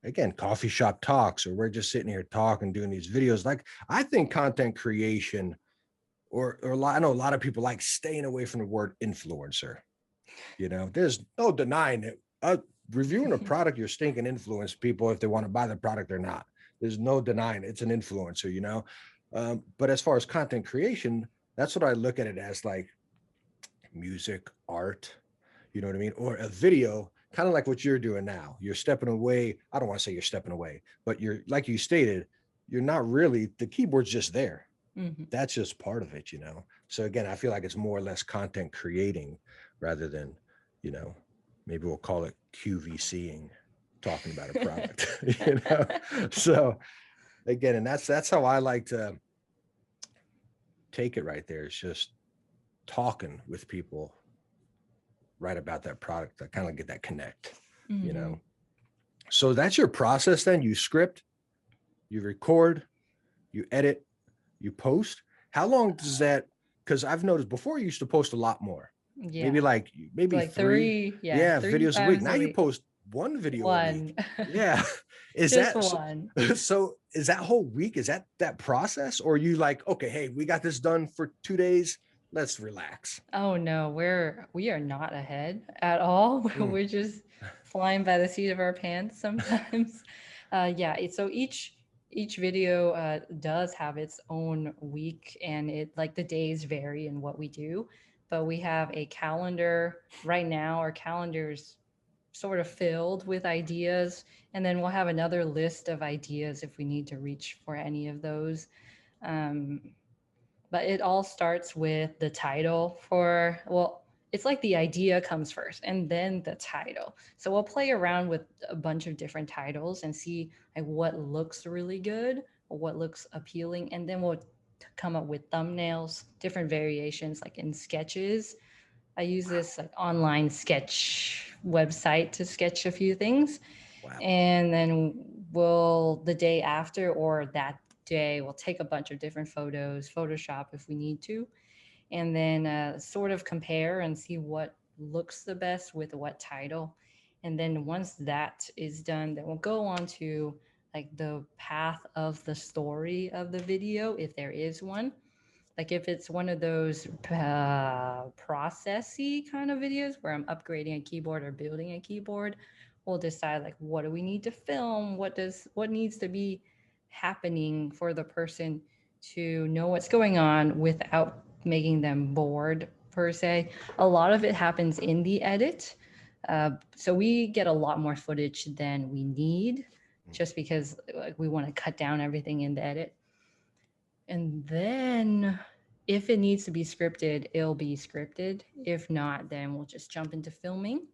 again, coffee shop talks, or we're just sitting here talking, doing these videos. Like, I think content creation, or I know a lot of people like staying away from the word influencer. There's no denying it. Reviewing a product, you're stinking influence people if they want to buy the product or not. There's no denying it's an influencer, but as far as content creation, that's what I look at it as, like music, art, you know what I mean? Or a video, kind of like what you're doing now. You're stepping away. I don't want to say you're stepping away, but you're, like you stated, you're not really, the keyboard's just there. Mhm. That's just part of it. So again, I feel like it's more or less content creating rather than, you know, maybe we'll call it QVCing, talking about a product, So again, and that's how I like to take it right there. It's just talking with people right about that product. I kind of get that connect, you know. Mhm. So that's your process then. You script, you record, you edit, you post. How long does that, because I've noticed before you used to post a lot more. Yeah. Maybe Like 3, yeah, yeah, three videos a week. times Now a you week. post 1 video a week. One. Yeah. Is Just that so, one. so is that whole week, is that process, or you like, okay, hey, we got this done for 2 days, let's relax? Oh no, we are not ahead at all. Mm, We're just flying by the seat of our pants sometimes. Yeah, so each video does have its own week, and it like the days vary in what we do. But we have a calendar right now. Our calendars sort of filled with ideas, and then we'll have another list of ideas if we need to reach for any of those. Um, but it all starts with the title for, well, it's like the idea comes first and then the title. So we'll play around with a bunch of different titles and see like what looks really good or what looks appealing, and then we'll come up with thumbnails, different variations like in sketches. I use this like online sketch website to sketch a few things, Wow. and then we'll the day after or that day we'll take a bunch of different photos, Photoshop if we need to, and then sort of compare and see what looks the best with what title. And then once that is done, then we'll go on to like the path of the story of the video if there is one. Like if it's one of those processy kind of videos where I'm upgrading a keyboard or building a keyboard, we'll decide like what do we need to film, what needs to be happening for the person to know what's going on without making them bored per se. A lot of it happens in the edit. So we get a lot more footage than we need just because like, we want to cut down everything in the edit. And then if it needs to be scripted, it'll be scripted. If not, then we'll just jump into filming.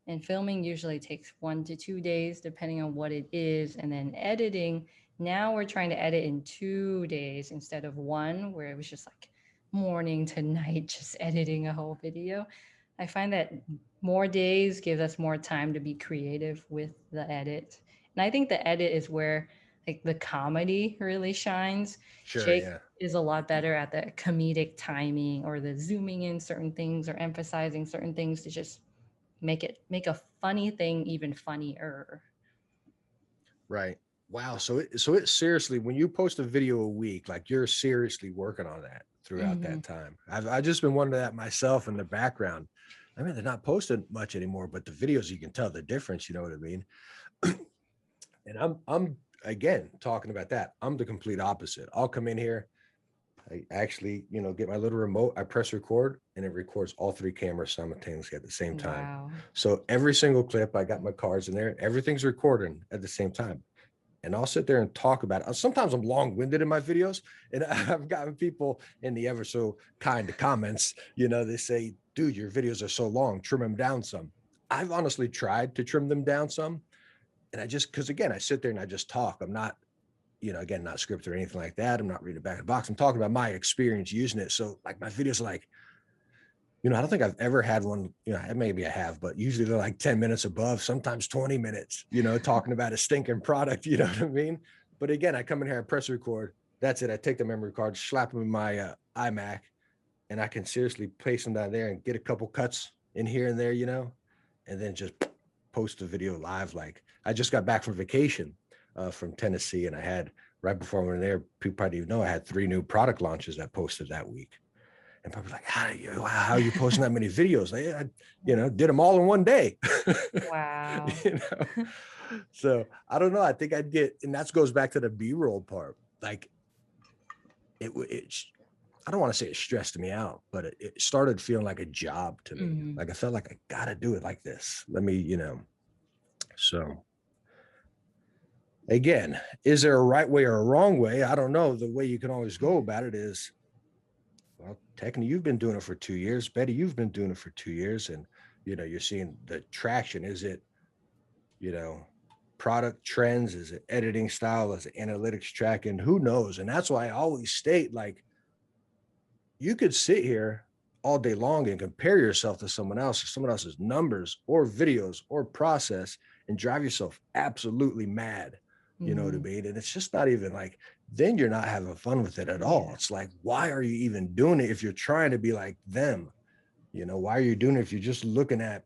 And filming usually takes 1 to 2 days, depending on what it is. And then editing, now we're trying to edit in 2 days instead of one, where it was just like morning to night, just editing a whole video. I find that more days gives us more time to be creative with the edit. And I think the edit is where like the comedy really shines. Sure. Jake Yeah. is a lot better at the comedic timing or the zooming in certain things or emphasizing certain things to just make a funny thing even funnier. Right. Wow. So it seriously, when you post a video a week, like you're seriously working on that throughout Mm-hmm. that time. I've just been wondering that myself in the background. I mean, they're not posted much anymore, but the videos, you can tell the difference. You know what I mean? And I'm again talking about that. I'm the complete opposite. I'll come in here. I actually, get my little remote. I press record, and it records all three cameras simultaneously at the same time. Wow. So every single clip, I got my cards in there. Everything's recording at the same time. And I'll sit there and talk about it. Sometimes I'm long-winded in my videos, and I've gotten people in the ever so kind comments, they say, dude, your videos are so long, trim them down some. I've honestly tried to trim them down some. And because again, I sit there and I just talk. I'm not, again, not scripted or anything like that. I'm not reading back of the box. I'm talking about my experience using it. So like my videos are like, I don't think I've ever had one, maybe I have, but usually they're like 10 minutes above, sometimes 20 minutes, talking about a stinking product, you know what I mean? But again, I come in here, I press record. That's it. I take the memory card, slap them in my iMac, and I can seriously place them down there and get a couple cuts in here and there, and then just post the video live. Like I just got back from vacation from Tennessee, and I had, right before I went there, people probably even know I had 3 new product launches that posted that week. And probably like, how are you posting that many videos? I did them all in one day. Wow. So I don't know. I think I'd get, and that goes back to the B-roll part. Like it I don't want to say it stressed me out, but it started feeling like a job to me. Mm-hmm. Like I felt like I gotta do it like this. Let me, so again, is there a right way or a wrong way? I don't know. The way you can always go about it is, well, Techne, you've been doing it for 2 years. Betty, you've been doing it for 2 years. And, you're seeing the traction. Is it, product trends? Is it editing style? Is it analytics tracking? Who knows? And that's why I always state, like, you could sit here all day long and compare yourself to someone else or someone else's numbers or videos or process and drive yourself absolutely mad. You know what I mean? And it's just not even like, then you're not having fun with it at all. Yeah. It's like, why are you even doing it if you're trying to be like them? Why are you doing it if you're just looking at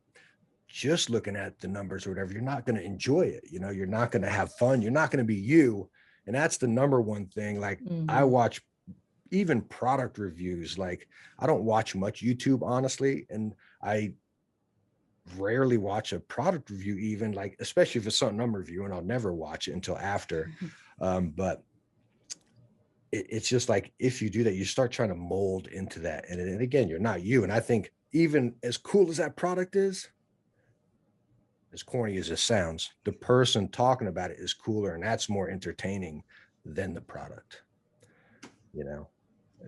the numbers or whatever? You're not going to enjoy it. You're not going to have fun. You're not going to be you. And that's the number one thing. Like I watch even product reviews. Like I don't watch much YouTube, honestly. And I rarely watch a product review, even, like, especially if it's something I'm reviewing. I'll never watch it until after. But it's just like, if you do that, you start trying to mold into that. And again, you're not you. And I think even as cool as that product is, as corny as it sounds, the person talking about it is cooler, and that's more entertaining than the product. You know,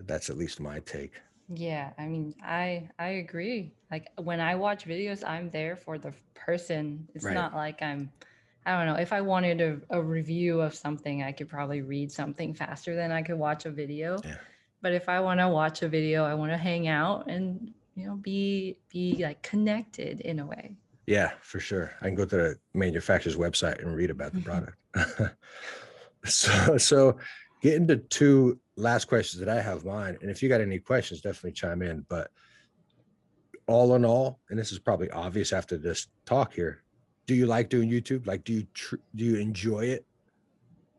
that's at least my take. Yeah, I mean, I agree. Like when I watch videos, I'm there for the person. It's Right. not like I don't know. If I wanted a review of something, I could probably read something faster than I could watch a video. Yeah. But if I want to watch a video, I want to hang out and be like connected in a way. Yeah, for sure. I can go to the manufacturer's website and read about the product. So getting to two last questions that I have mine, and if you got any questions, definitely chime in. But all in all, and this is probably obvious after this talk here, do you like doing YouTube? Like, do you enjoy it?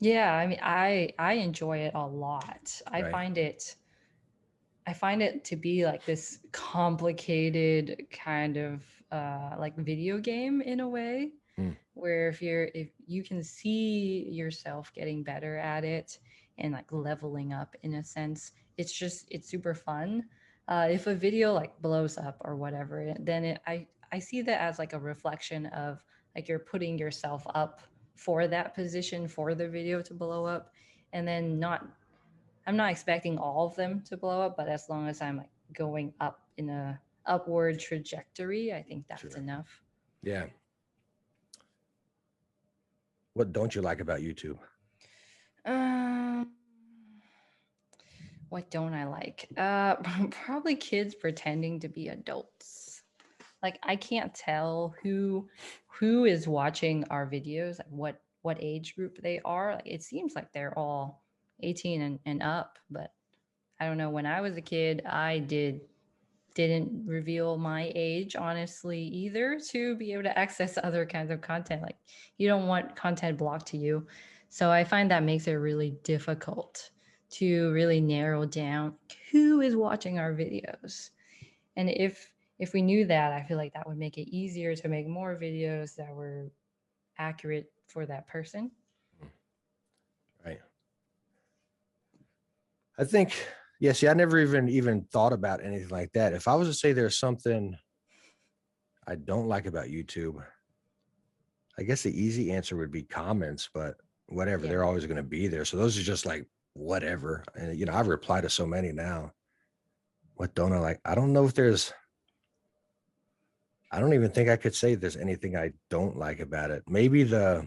Yeah, I mean, I enjoy it a lot. Right. I find it to be like this complicated kind of like video game in a way, Hmm. where if you can see yourself getting better at it and like leveling up in a sense, it's super fun. If a video like blows up or whatever, then I see that as like a reflection of like you're putting yourself up for that position for the video to blow up, and then not I'm not expecting all of them to blow up, but as long as I'm like going up in a upward trajectory, I think that's Sure. enough. Yeah. What don't you like about YouTube? Um, what don't I like? Probably kids pretending to be adults. Like I can't tell who is watching our videos, like what age group they are. Like it seems like they're all 18 and up, but I don't know. When I was a kid, didn't reveal my age honestly either to be able to access other kinds of content. Like you don't want content blocked to you. So I find that makes it really difficult to really narrow down who is watching our videos. And if we knew that, I feel like that would make it easier to make more videos that were accurate for that person. Right. I think, yeah, see, I never even thought about anything like that. If I was to say there's something I don't like about YouTube, I guess the easy answer would be comments, but whatever, Yeah. they're always going to be there. So those are just like whatever. And I've replied to so many now. What don't I like? I don't even think I could say there's anything I don't like about it. Maybe the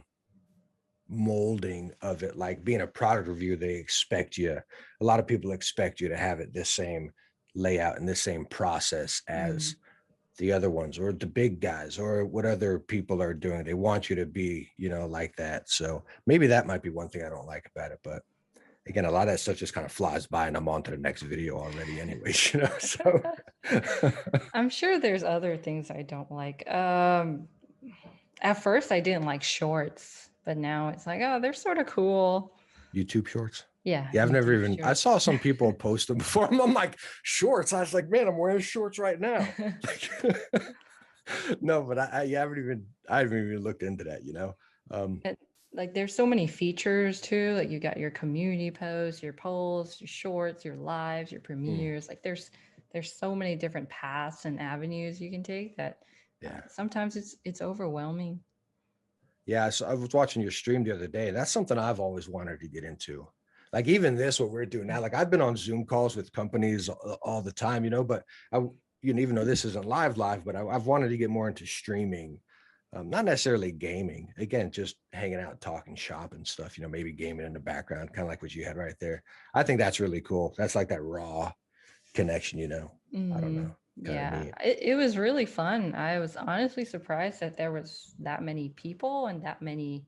molding of it, like being a product review, a lot of people expect you to have it this same layout and this same process Mm. as the other ones or the big guys or what other people are doing. They want you to be, like that. So maybe that might be one thing I don't like about it. But again, a lot of that stuff just kind of flies by and I'm on to the next video already anyways, so I'm sure there's other things I don't like. At first, I didn't like shorts, but now it's like, oh, they're sort of cool. YouTube shorts. Yeah, Yeah, YouTube I saw shorts. some people post them before. I'm like, shorts. I was like, man, I'm wearing shorts right now. Like, no, but I haven't even looked into that. And, like, there's so many features too. Like, you got your community posts, your polls, your shorts, your lives, your Hmm, premieres. Like, there's so many different paths and avenues you can take that yeah. sometimes it's overwhelming. Yeah. So I was watching your stream the other day. That's something I've always wanted to get into. Like even this, what we're doing now, like I've been on Zoom calls with companies all the time, but even though this isn't live, but I've wanted to get more into streaming, not necessarily gaming. Again, just hanging out, talking shop and stuff, maybe gaming in the background, kind of like what you had right there. I think that's really cool. That's like that raw connection. I don't Hmm. know. Kind of Yeah, neat. it was really fun. I was honestly surprised that there was that many people and that many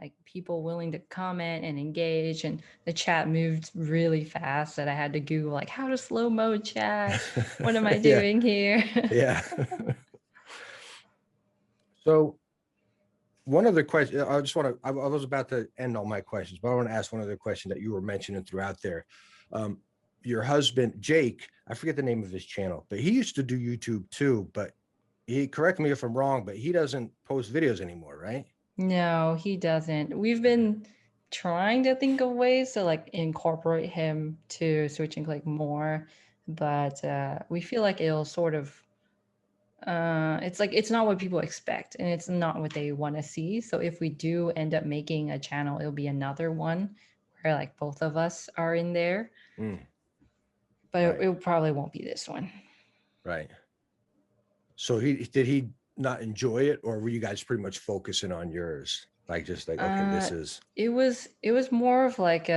like people willing to comment and engage, and the chat moved really fast that I had to Google like how to slow mo chat. What am I Yeah. doing here? Yeah. So one other question, I was about to end all my questions, but I want to ask one other question that you were mentioning throughout there. Um, your husband, Jake, I forget the name of his channel, but he used to do YouTube too, but correct me if I'm wrong, but he doesn't post videos anymore, right? No, he doesn't. We've been trying to think of ways to like incorporate him to Switch and Click more, but we feel like it'll sort of It's like it's not what people expect, and it's not what they want to see. So if we do end up making a channel, it'll be another one where like both of us are in there, Mm, but right, it probably won't be this one. right. So did he not enjoy it, or were you guys pretty much focusing on yours? Like just like, okay, Uh, this is it was more of like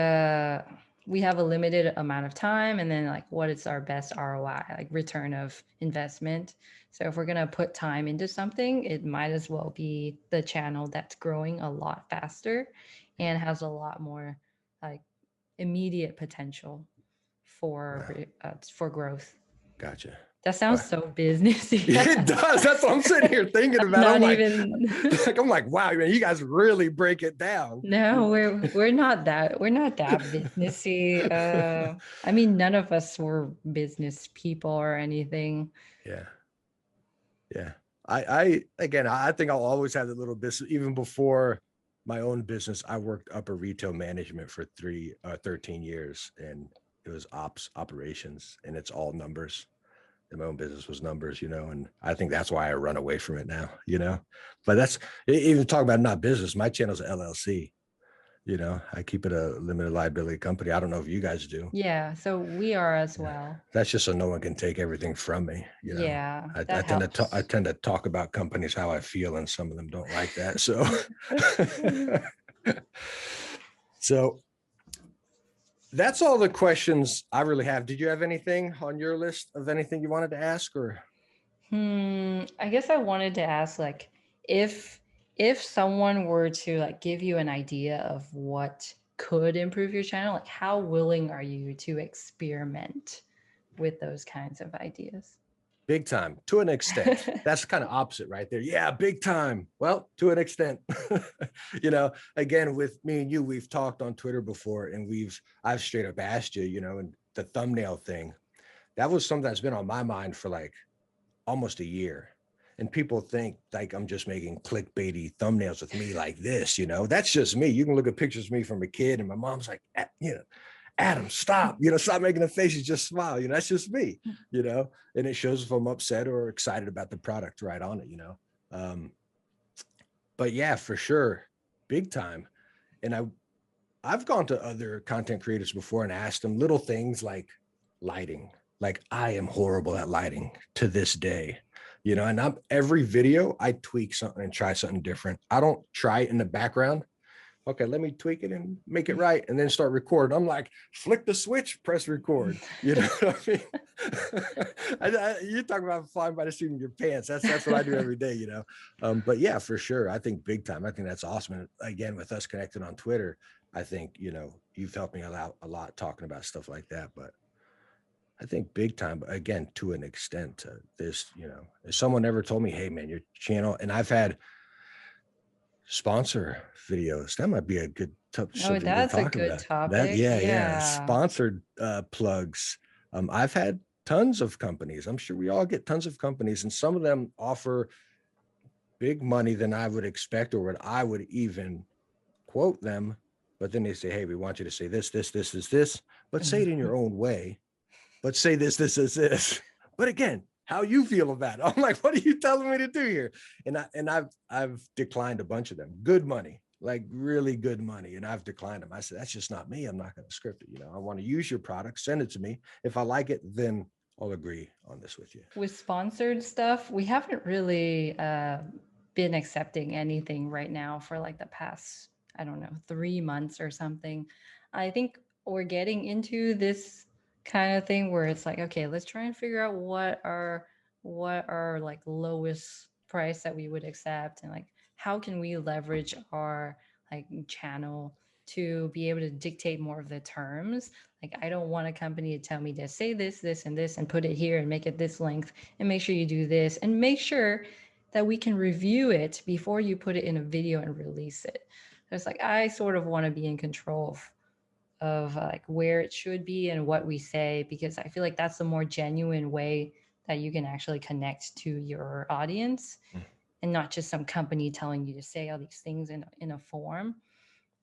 we have a limited amount of time, and then like what is our best ROI, like return of investment. So if we're gonna put time into something, it might as well be the channel that's growing a lot faster and has a lot more like immediate potential wow, for growth. gotcha. That Well, sounds so businessy. it does. That's what I'm sitting here thinking I'm about. not even. I'm like, wow, man, you guys really break it down. No, we're not that businessy. I mean, none of us were business people or anything. Yeah, yeah. I again, I think I'll always have a little business. Even before my own business, I worked upper retail management for 13 years, and it was operations, and it's all numbers. And my own business was numbers, and I think that's why I run away from it now. But that's even talk about not business. My channel's an LLC. I keep it a limited liability company. I don't know if you guys do. Yeah, so we are as well. That's just so no one can take everything from me. Yeah, I that I helps. tend to talk about companies how I feel, and some of them don't like that. So, so that's all the questions I really have. Did you have anything on your list of anything you wanted to ask, or? I guess I wanted to ask like if if someone were to like give you an idea of what could improve your channel, like how willing are you to experiment with those kinds of ideas? Big time to an extent. That's kind of opposite right there. Yeah, big time. Well, to an extent. Again, with me and you, we've talked on Twitter before, and I've straight up asked you, and the thumbnail thing, that was something that's been on my mind for like almost a year. And people think like I'm just making clickbaity thumbnails with me like this, that's just me. You can look at pictures of me from a kid, and my mom's like, Adam, stop, stop making the faces, just smile. That's just me, and it shows if I'm upset or excited about the product right on it. But yeah, for sure, big time. And I've gone to other content creators before and asked them little things like lighting. Like I am horrible at lighting to this day, and every video I tweak something and try something different. I don't try it in the background. Okay, let me tweak it and make it right, and then start recording. I'm like, flick the switch, press record. You know what I mean? You talk about flying by the seat of your pants. That's what I do every day. But yeah, for sure, I think big time. I think that's awesome. And again, with us connected on Twitter, I think you've helped me a lot talking about stuff like that. But I think big time. But again, to an extent, if someone ever told me, "Hey, man, your channel," and I've had sponsor videos. That might be a good Oh, something to that's a talk good about. That topic. yeah, Yeah. sponsored plugs. I've had tons of companies. I'm sure we all get tons of companies, and some of them offer big money than I would expect or what I would even quote them. But then they say, "Hey, we want you to say this, this, this, this, but say it in your own way. But say this, this." But again, how you feel about it. I'm like, what are you telling me to do here? And I've declined a bunch of them. Good money, like really good money. And I've declined them. I said, that's just not me. I'm not going to script it. I want to use your product, send it to me. If I like it, then I'll agree on this with you. With sponsored stuff, we haven't really been accepting anything right now for like the past, I don't know, 3 months or something. I think we're getting into this kind of thing where it's like, okay, let's try and figure out what are like lowest price that we would accept, and like how can we leverage our like channel to be able to dictate more of the terms. Like I don't want a company to tell me to say this, this, and this, and put it here and make it this length, and make sure you do this, and make sure that we can review it before you put it in a video and release it. So it's like I sort of want to be in control of like where it should be and what we say, because I feel like that's the more genuine way that you can actually connect to your audience, Mm. and not just some company telling you to say all these things in a form.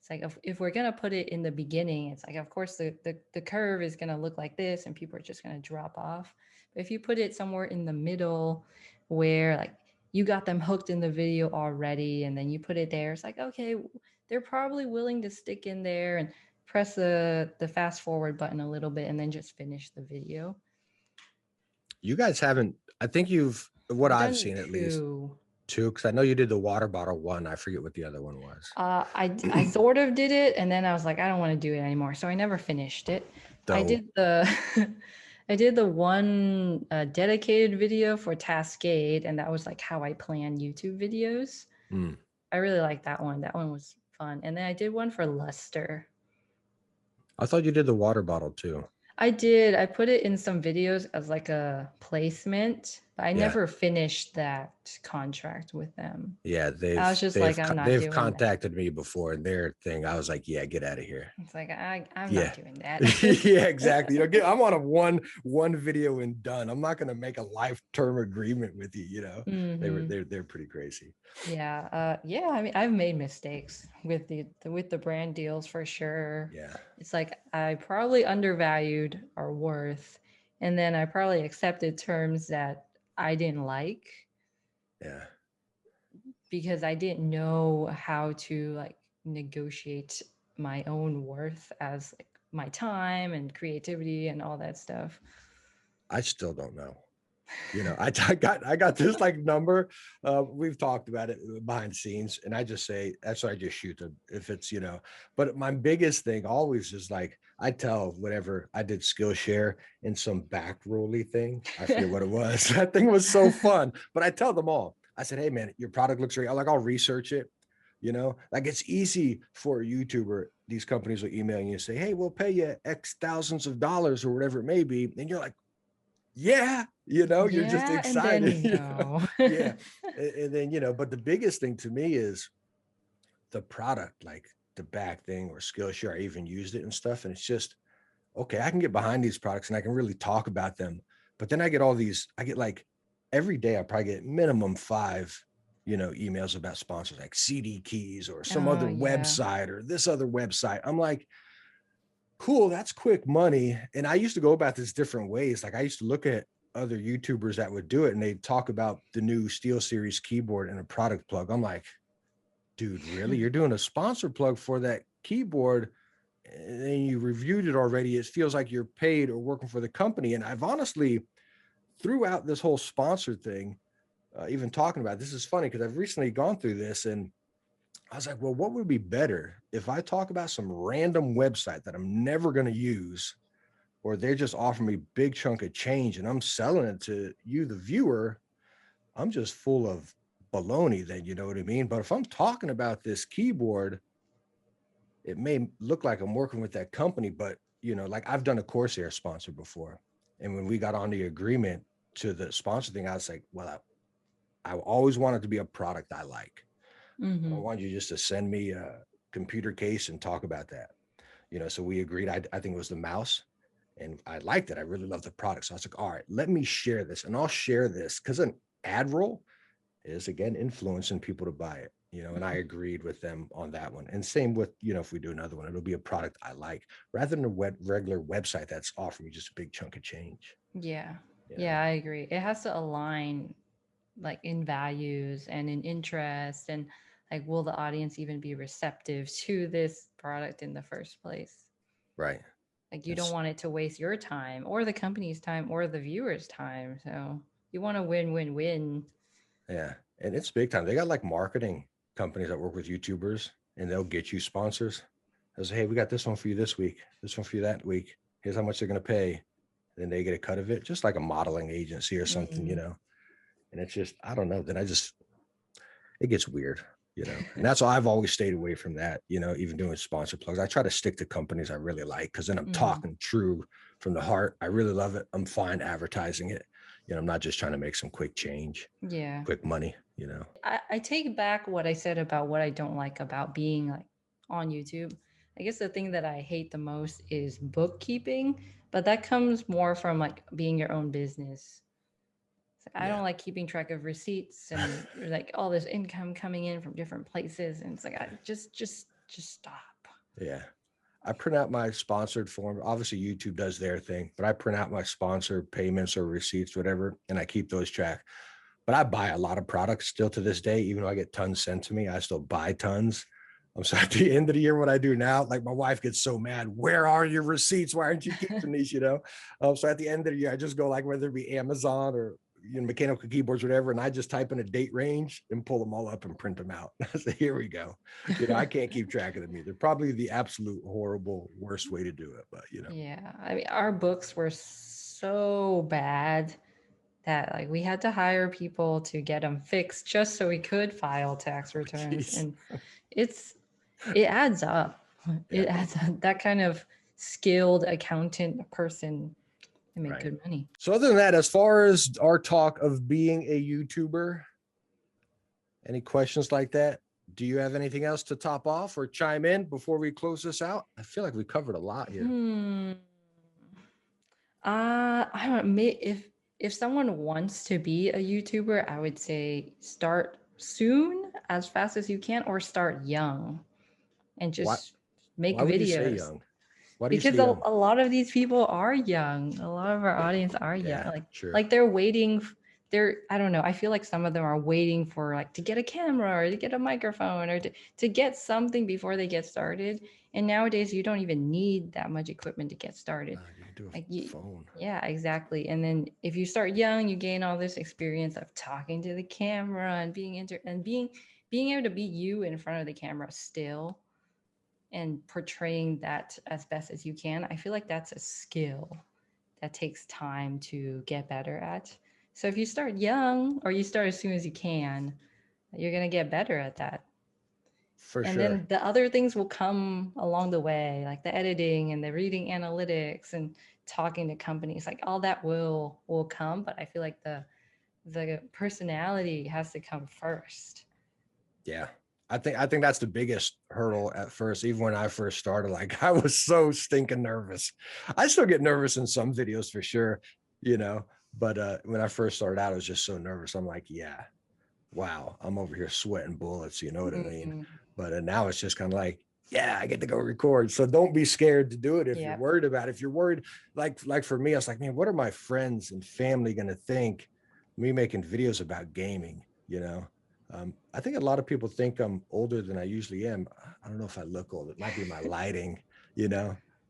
It's like if we're gonna put it in the beginning, it's like of course the curve is gonna look like this and people are just gonna drop off. But if you put it somewhere in the middle, where like you got them hooked in the video already and then you put it there. It's like, okay, they're probably willing to stick in there and press the fast forward button a little bit and then just finish the video. You guys haven't, I think what I've I've done seen at least, two. two, because I know you did the water bottle one. I forget what the other one was. I sort of did it, and then I was like, I don't want to do it anymore, so I never finished it. I Though, did the I did the one dedicated video for Tascade, and that was like how I plan YouTube videos. mm, I really liked that one. That one was fun. And then I did one for Lester. I thought you did the water bottle too. I did. I put it in some videos as like a placement, but I Yeah. never finished that contract with them. Yeah, I was just like, I'm not they've doing that. contacted me before, and their thing, I was like, yeah, get out of here. It's like I'm Yeah. not doing that. Yeah, exactly. I'm on a one video and done. I'm not gonna make a lifetime agreement with you. Mhm. They're pretty crazy. Yeah. Yeah. I mean, I've made mistakes with the brand deals for sure. Yeah. It's like I probably undervalued our worth, and then I probably accepted terms that I didn't like Yeah. because I didn't know how to like negotiate my own worth as like my time and creativity and all that stuff. I still don't know. I got this like number. We've talked about it behind the scenes, and I just say that's what I just shoot them if it's But my biggest thing always is like I tell whatever I did Skillshare in some back rolly thing. I forget what it was. That thing was so fun. But I tell them all. I said, hey man, your product looks great. I'll research it. Like it's easy for a YouTuber. These companies will email you and say, hey, we'll pay you X thousands of dollars or whatever it may be, and you're like, yeah, you're just Yeah, and then excited. no. Yeah. And then, but the biggest thing to me is the product, like the back thing or Skillshare. I even used it and stuff. And it's just, okay, I can get behind these products and I can really talk about them. But then I get like every day, I probably get minimum 5, emails about sponsors like CD Keys or some Oh other yeah. website or this other website. I'm like, cool, that's quick money. And I used to go about this different ways. Like I used to look at other YouTubers that would do it and they'd talk about the new SteelSeries keyboard and a product plug. I'm like, dude, really? You're doing a sponsor plug for that keyboard and you reviewed it already. It feels like you're paid or working for the company. And I've honestly, throughout this whole sponsor thing, even talking about this is funny because I've recently gone through this and I was like, well, what would be better if I talk about some random website that I'm never going to use, or they're just offering me big chunk of change and I'm selling it to you, the viewer? I'm just full of baloney then, you know what I mean? But if I'm talking about this keyboard, it may look like I'm working with that company, but like I've done a Corsair sponsor before. And when we got on the agreement to the sponsor thing, I was like, well, I always wanted to be a product I like. I want you just to send me a computer case and talk about that. So we agreed. I think it was the mouse and I liked it. I really loved the product. So I was like, all right, let me share this and I'll share this because an ad roll is again influencing people to buy it, and I agreed with them on that one. And same with, if we do another one, it'll be a product I like rather than a regular website that's offering me just a big chunk of change. Yeah. Yeah, I agree. It has to align like in values and in interest and like will the audience even be receptive to this product in the first place? Right. Like you don't want it to waste your time or the company's time or the viewer's time. So you want to win. Yeah. And it's big time. They got like marketing companies that work with YouTubers and they'll get you sponsors. They'll say, hey, we got this one for you this week, this one for you that week. Here's how much they're going to pay. Then they get a cut of it, just like a modeling agency or something, and it's just, I don't know. Then it gets weird, and that's why I've always stayed away from that, even doing sponsor plugs. I try to stick to companies I really like because then I'm talking true from the heart. I really love it. I'm fine advertising it. I'm not just trying to make some quick change, quick money, I take back what I said about what I don't like about being like on YouTube. I guess the thing that I hate the most is bookkeeping, but that comes more from like being your own business. I don't like keeping track of receipts and like all this income coming in from different places. And it's like, I just stop. Yeah. I print out my sponsored form. Obviously YouTube does their thing, but I print out my sponsored payments or receipts, whatever, and I keep those track. but I buy a lot of products still to this day, even though I get tons sent to me, I still buy tons. So at the end of the year, what I do now, like my wife gets so mad, where are your receipts? Why aren't you keeping these, So at the end of the year, I just go like, whether it be Amazon or, mechanical keyboards, whatever. And I just type in a date range and pull them all up and print them out. So here we go. I can't keep track of them either. Probably the absolute horrible, worst way to do it, but Yeah. I mean, our books were so bad that like we had to hire people to get them fixed just so we could file tax returns. Jeez. And it adds up. It Yeah. adds up. That kind of skilled accountant person can make Right. good money. So other than that, as far as our talk of being a YouTuber, any questions like that? Do you have anything else to top off or chime in before we close this out? I feel like we covered a lot here. I don't know. If someone wants to be a YouTuber, I would say start soon, as fast as you can, or start young and just make Why would you say videos. young? Why do you Because say young? a lot of these people are young. A lot of our audience are young. Yeah, sure. Like they're waiting. I don't know. I feel like some of them are waiting for like to get a camera or to get a microphone or to get something before they get started. And nowadays you don't even need that much equipment to get started. You can do a Like phone. Yeah, exactly. And then if you start young, you gain all this experience of talking to the camera and being able to be you in front of the camera still and portraying that as best as you can. I feel like that's a skill that takes time to get better at. So if you start young or you start as soon as you can, you're going to get better at that. For And sure. then the other things will come along the way, like the editing and the reading analytics and talking to companies. Like all that will come, but I feel like the personality has to come first. Yeah. I think that's the biggest hurdle at first. Even when I first started, like I was so stinking nervous. I still get nervous in some videos for sure, but when I first started out, I was just so nervous. I'm like, yeah, wow, I'm over here sweating bullets. You know what I mean? But now it's just kind of like, yeah, I get to go record. So don't be scared to do it if you're worried about it. If you're worried, like for me, I was like, man, what are my friends and family going to think me making videos about gaming, I think a lot of people think I'm older than I usually am. I don't know if I look old. It might be my lighting,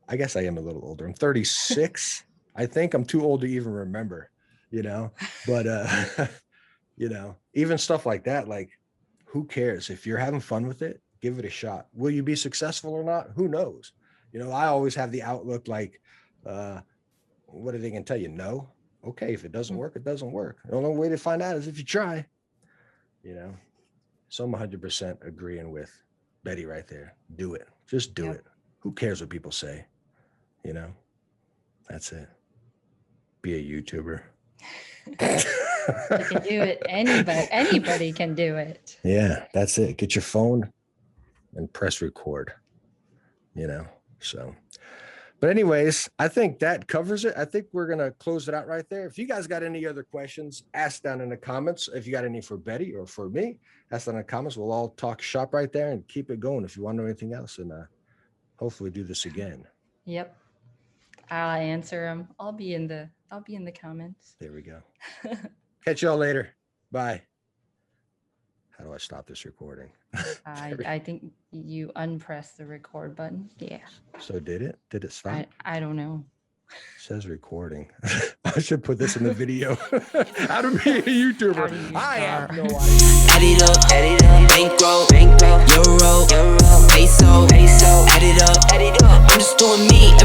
I guess I am a little older. I'm 36. I think I'm too old to even remember, but, even stuff like that, like who cares? If you're having fun with it, give it a shot. Will you be successful or not? Who knows? I always have the outlook like, what are they going to tell you? No. Okay. If it doesn't work, it doesn't work. The only way to find out is if you try. So I'm 100% agreeing with Betty right there. Do it. Just do it. Who cares what people say? That's it. Be a YouTuber. You can do it. Anybody can do it. Yeah, that's it. Get your phone and press record, so. But anyways, I think that covers it. I think we're going to close it out right there. If you guys got any other questions, ask down in the comments. If you got any for Betty or for me, ask down in the comments. We'll all talk shop right there and keep it going if you want to know anything else. And hopefully do this again. Yep. I'll answer them. I'll be in the comments. There we go. Catch y'all later. Bye. How do I stop this recording? I think you unpressed the record button. Yeah. So did it? Did it stop? I don't know. It says recording. I should put this in the video. How to be a YouTuber. I have no idea. Add it up, bankroll, euro, peso, add it up, I'm just doing me.